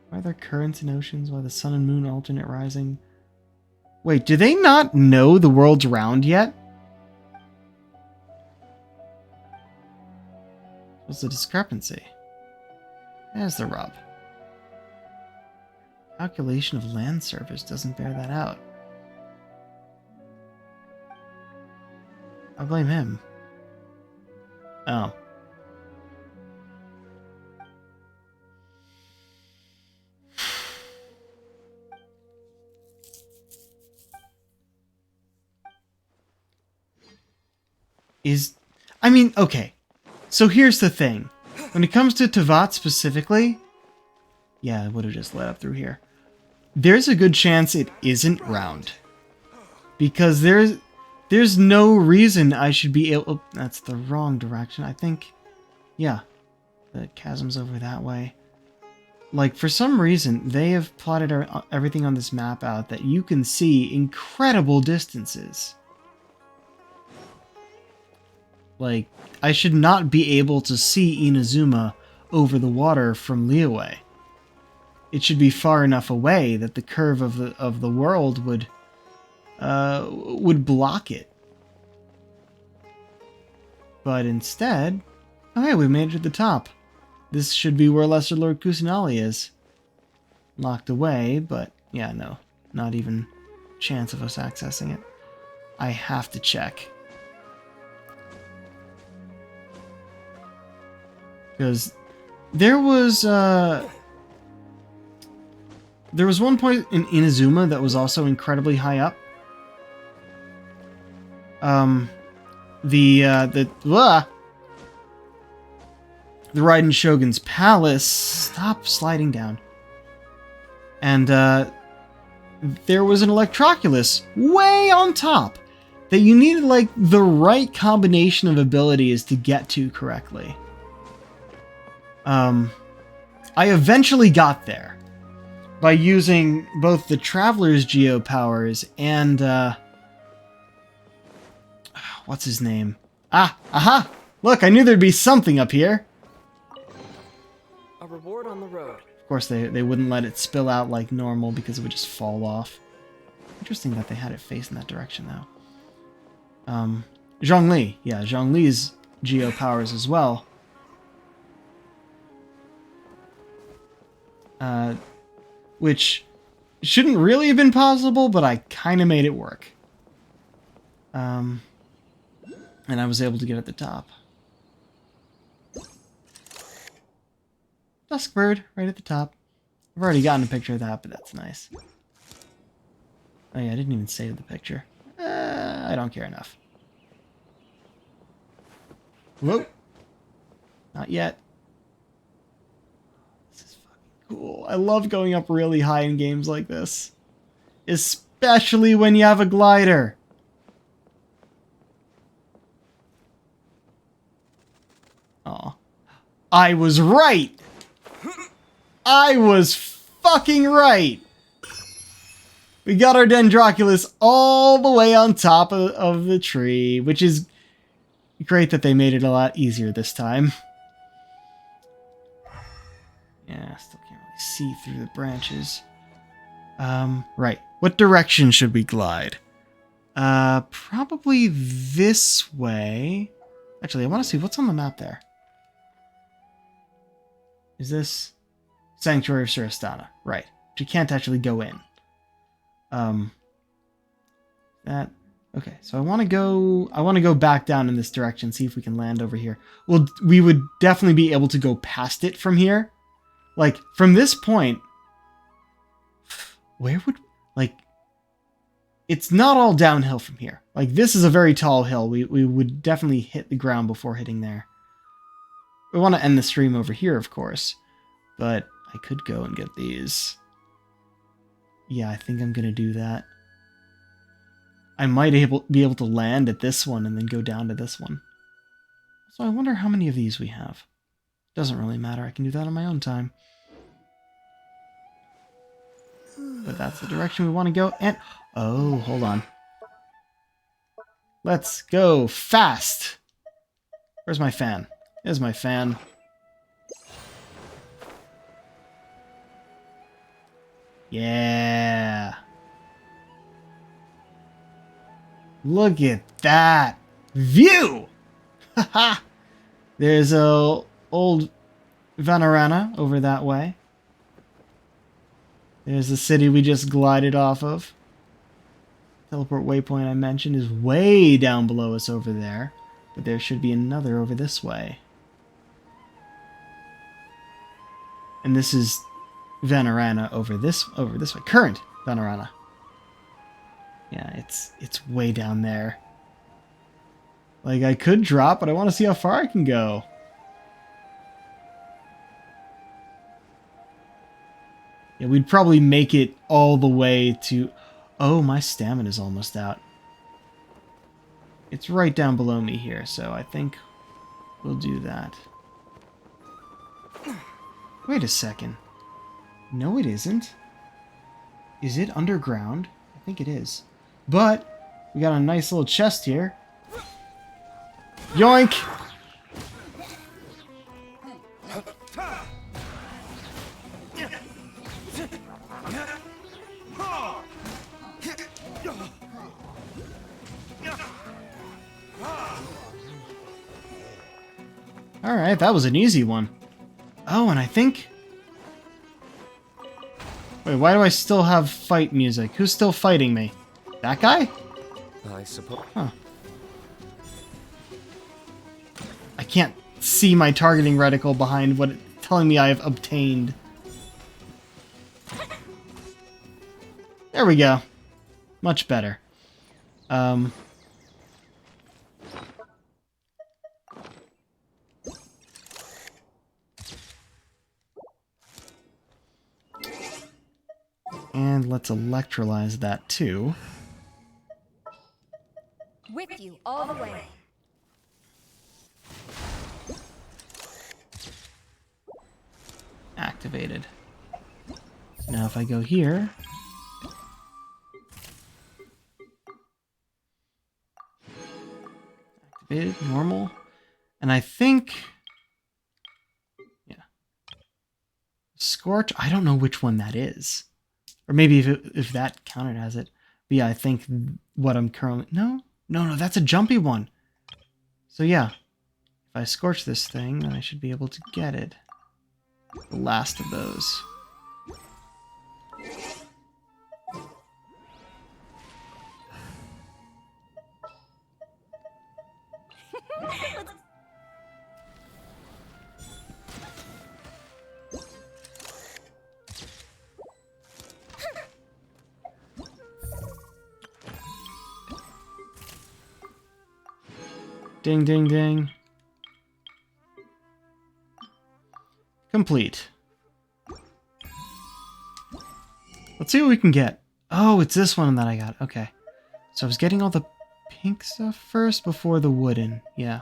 Why are there currents in oceans? Why the sun and moon alternate rising? Wait, do they not know the world's round yet? What's the discrepancy? There's the rub. Calculation of land surface doesn't bear that out. I blame him. Oh. I mean, okay. So here's the thing. When it comes to Tevat specifically, yeah, it would have just led up through here. There's a good chance it isn't round. Because there's no reason I should be able... Oh, that's the wrong direction, I think. Yeah. The chasm's over that way. Like, for some reason, they have plotted everything on this map out that you can see incredible distances. Like, I should not be able to see Inazuma over the water from Liyue. It should be far enough away that the curve of the world would block it. But instead, oh hey, we made it to the top. This should be where Lesser Lord Kusanali is. Locked away, but yeah, no, not even chance of us accessing it. I have to check. Because there was one point in Inazuma that was also incredibly high up. The Raiden Shogun's palace. Stop sliding down. And there was an Electroculus way on top that you needed like the right combination of abilities to get to correctly. I eventually got there by using both the Traveler's Geo powers and, what's his name? Ah, aha! Look, I knew there'd be something up here! A reward on the road. Of course, they wouldn't let it spill out like normal because it would just fall off. Interesting that they had it face in that direction, though. Zhongli. Yeah, Zhongli's Geo powers as well. Which shouldn't really have been possible, but I kind of made it work. And I was able to get at the top. Duskbird, right at the top. I've already gotten a picture of that, but that's nice. Oh yeah, I didn't even save the picture. I don't care enough. Whoa. Not yet. This is fucking cool. I love going up really high in games like this. Especially when you have a glider. Aw. I was right! I was fucking right! We got our Dendroculus all the way on top of the tree, which is great that they made it a lot easier this time. Yeah, still can't really see through the branches. Right. What direction should we glide? Probably this way. Actually, I want to see what's on the map there. Is this Sanctuary of Surastana? Right. But you can't actually go in. That okay, so I want to go back down in this direction, see if we can land over here. Well, we would definitely be able to go past it from here. Like from this point, where would it's not all downhill from here. Like this is a very tall hill. We would definitely hit the ground before hitting there. We want to end the stream over here, of course, but I could go and get these. Yeah, I think I'm gonna do that. I might be able to land at this one and then go down to this one. So I wonder how many of these we have. Doesn't really matter. I can do that on my own time. But that's the direction we want to go. And oh, hold on. Let's go fast. Where's my fan? There's my fan. Yeah. Look at that view! Haha! There's a old Vanarana over that way. There's the city we just glided off of. Teleport waypoint I mentioned is way down below us over there. But there should be another over this way. And this is Vanarana over this way. Current Vanarana. Yeah, it's way down there. Like, I could drop, but I want to see how far I can go. Yeah, we'd probably make it all the way to... Oh, my stamina's almost out. It's right down below me here, so I think we'll do that. Wait a second. No, it isn't. Is it underground? I think it is. But we got a nice little chest here. Yoink! Alright, that was an easy one. Oh, and I think... Wait, why do I still have fight music? Who's still fighting me? That guy? I suppose. Huh. I can't see my targeting reticle behind what telling me I have obtained. There we go. Much better. And let's electrolyze that too. With you all the way. Activated. Now if I go here... Activated, normal. And I think... Yeah. Scorch, I don't know which one that is. Or maybe if that counted as it. But yeah, I think what I'm currently... No, that's a jumpy one. So yeah, if I scorch this thing, then I should be able to get it. The last of those. Ding, ding, ding. Complete. Let's see what we can get. Oh, it's this one that I got. Okay. So I was getting all the pink stuff first before the wooden. Yeah.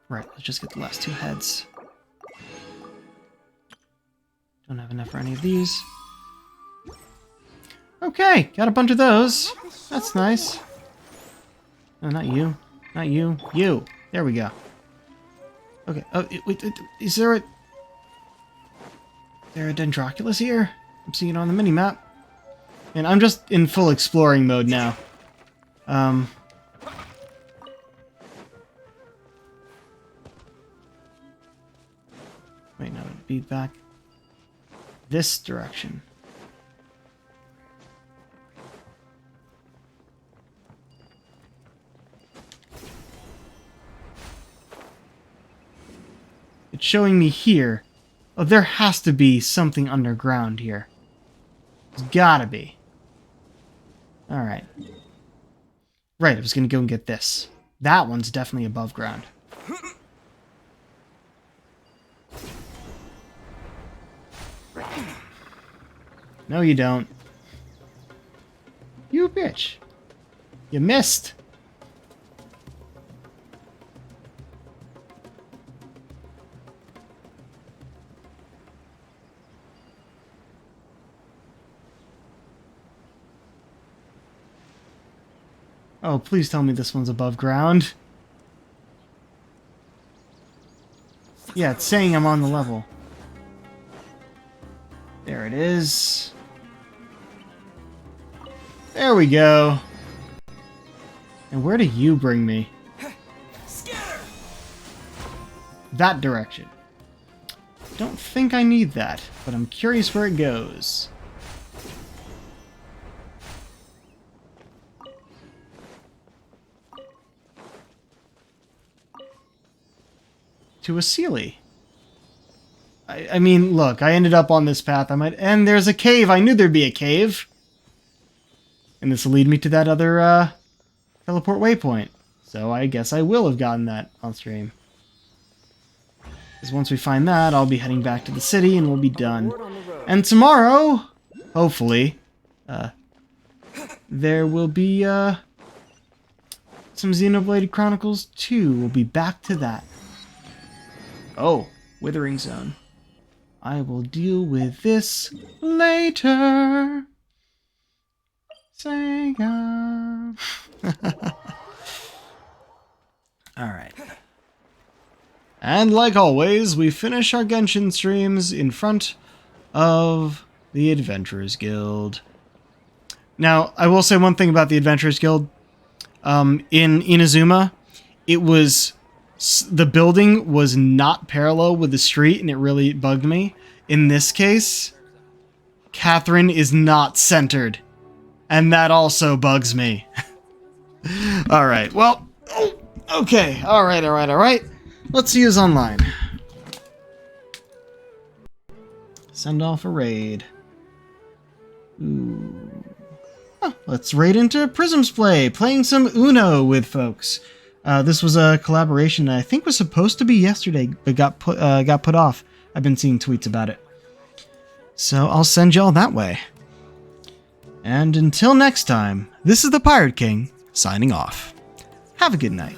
Right, let's just get the last 2 heads. Don't have enough for any of these. Okay, got a bunch of those. That's nice. No, not you. Not you. You. There we go. Okay. Oh, wait, is there a... Is there a Dendroculus here? I'm seeing it on the mini-map. And I'm just in full exploring mode now. Wait, no, it'd be back this direction. It's showing me here. Oh, there has to be something underground here. There's gotta be. Alright. Right, I was gonna go and get this. That one's definitely above ground. No, you don't. You bitch. You missed. Oh, please tell me this one's above ground. Yeah, it's saying I'm on the level. There it is. There we go. And where do you bring me? That direction. Don't think I need that, but I'm curious where it goes. To a Sealy. I mean, look, I ended up on this path. And there's a cave. I knew there'd be a cave. And this will lead me to that other teleport waypoint. So I guess I will have gotten that on stream. Because once we find that, I'll be heading back to the city and we'll be done. And tomorrow, hopefully, there will be some Xenoblade Chronicles 2. We'll be back to that. Oh, Withering Zone. I will deal with this later. Sega. Alright. And like always, we finish our Genshin streams in front of the Adventurers Guild. Now, I will say one thing about the Adventurers Guild. In Inazuma, it was... the building was not parallel with the street, and it really bugged me. In this case, Catherine is not centered. And that also bugs me. Alright, well... okay, alright. Let's use online. Send off a raid. Ooh. Oh, let's raid into Prism's Play, playing some Uno with folks. This was a collaboration that I think was supposed to be yesterday, but got put off. I've been seeing tweets about it. So I'll send y'all that way. And until next time, this is the Pirate King, signing off. Have a good night.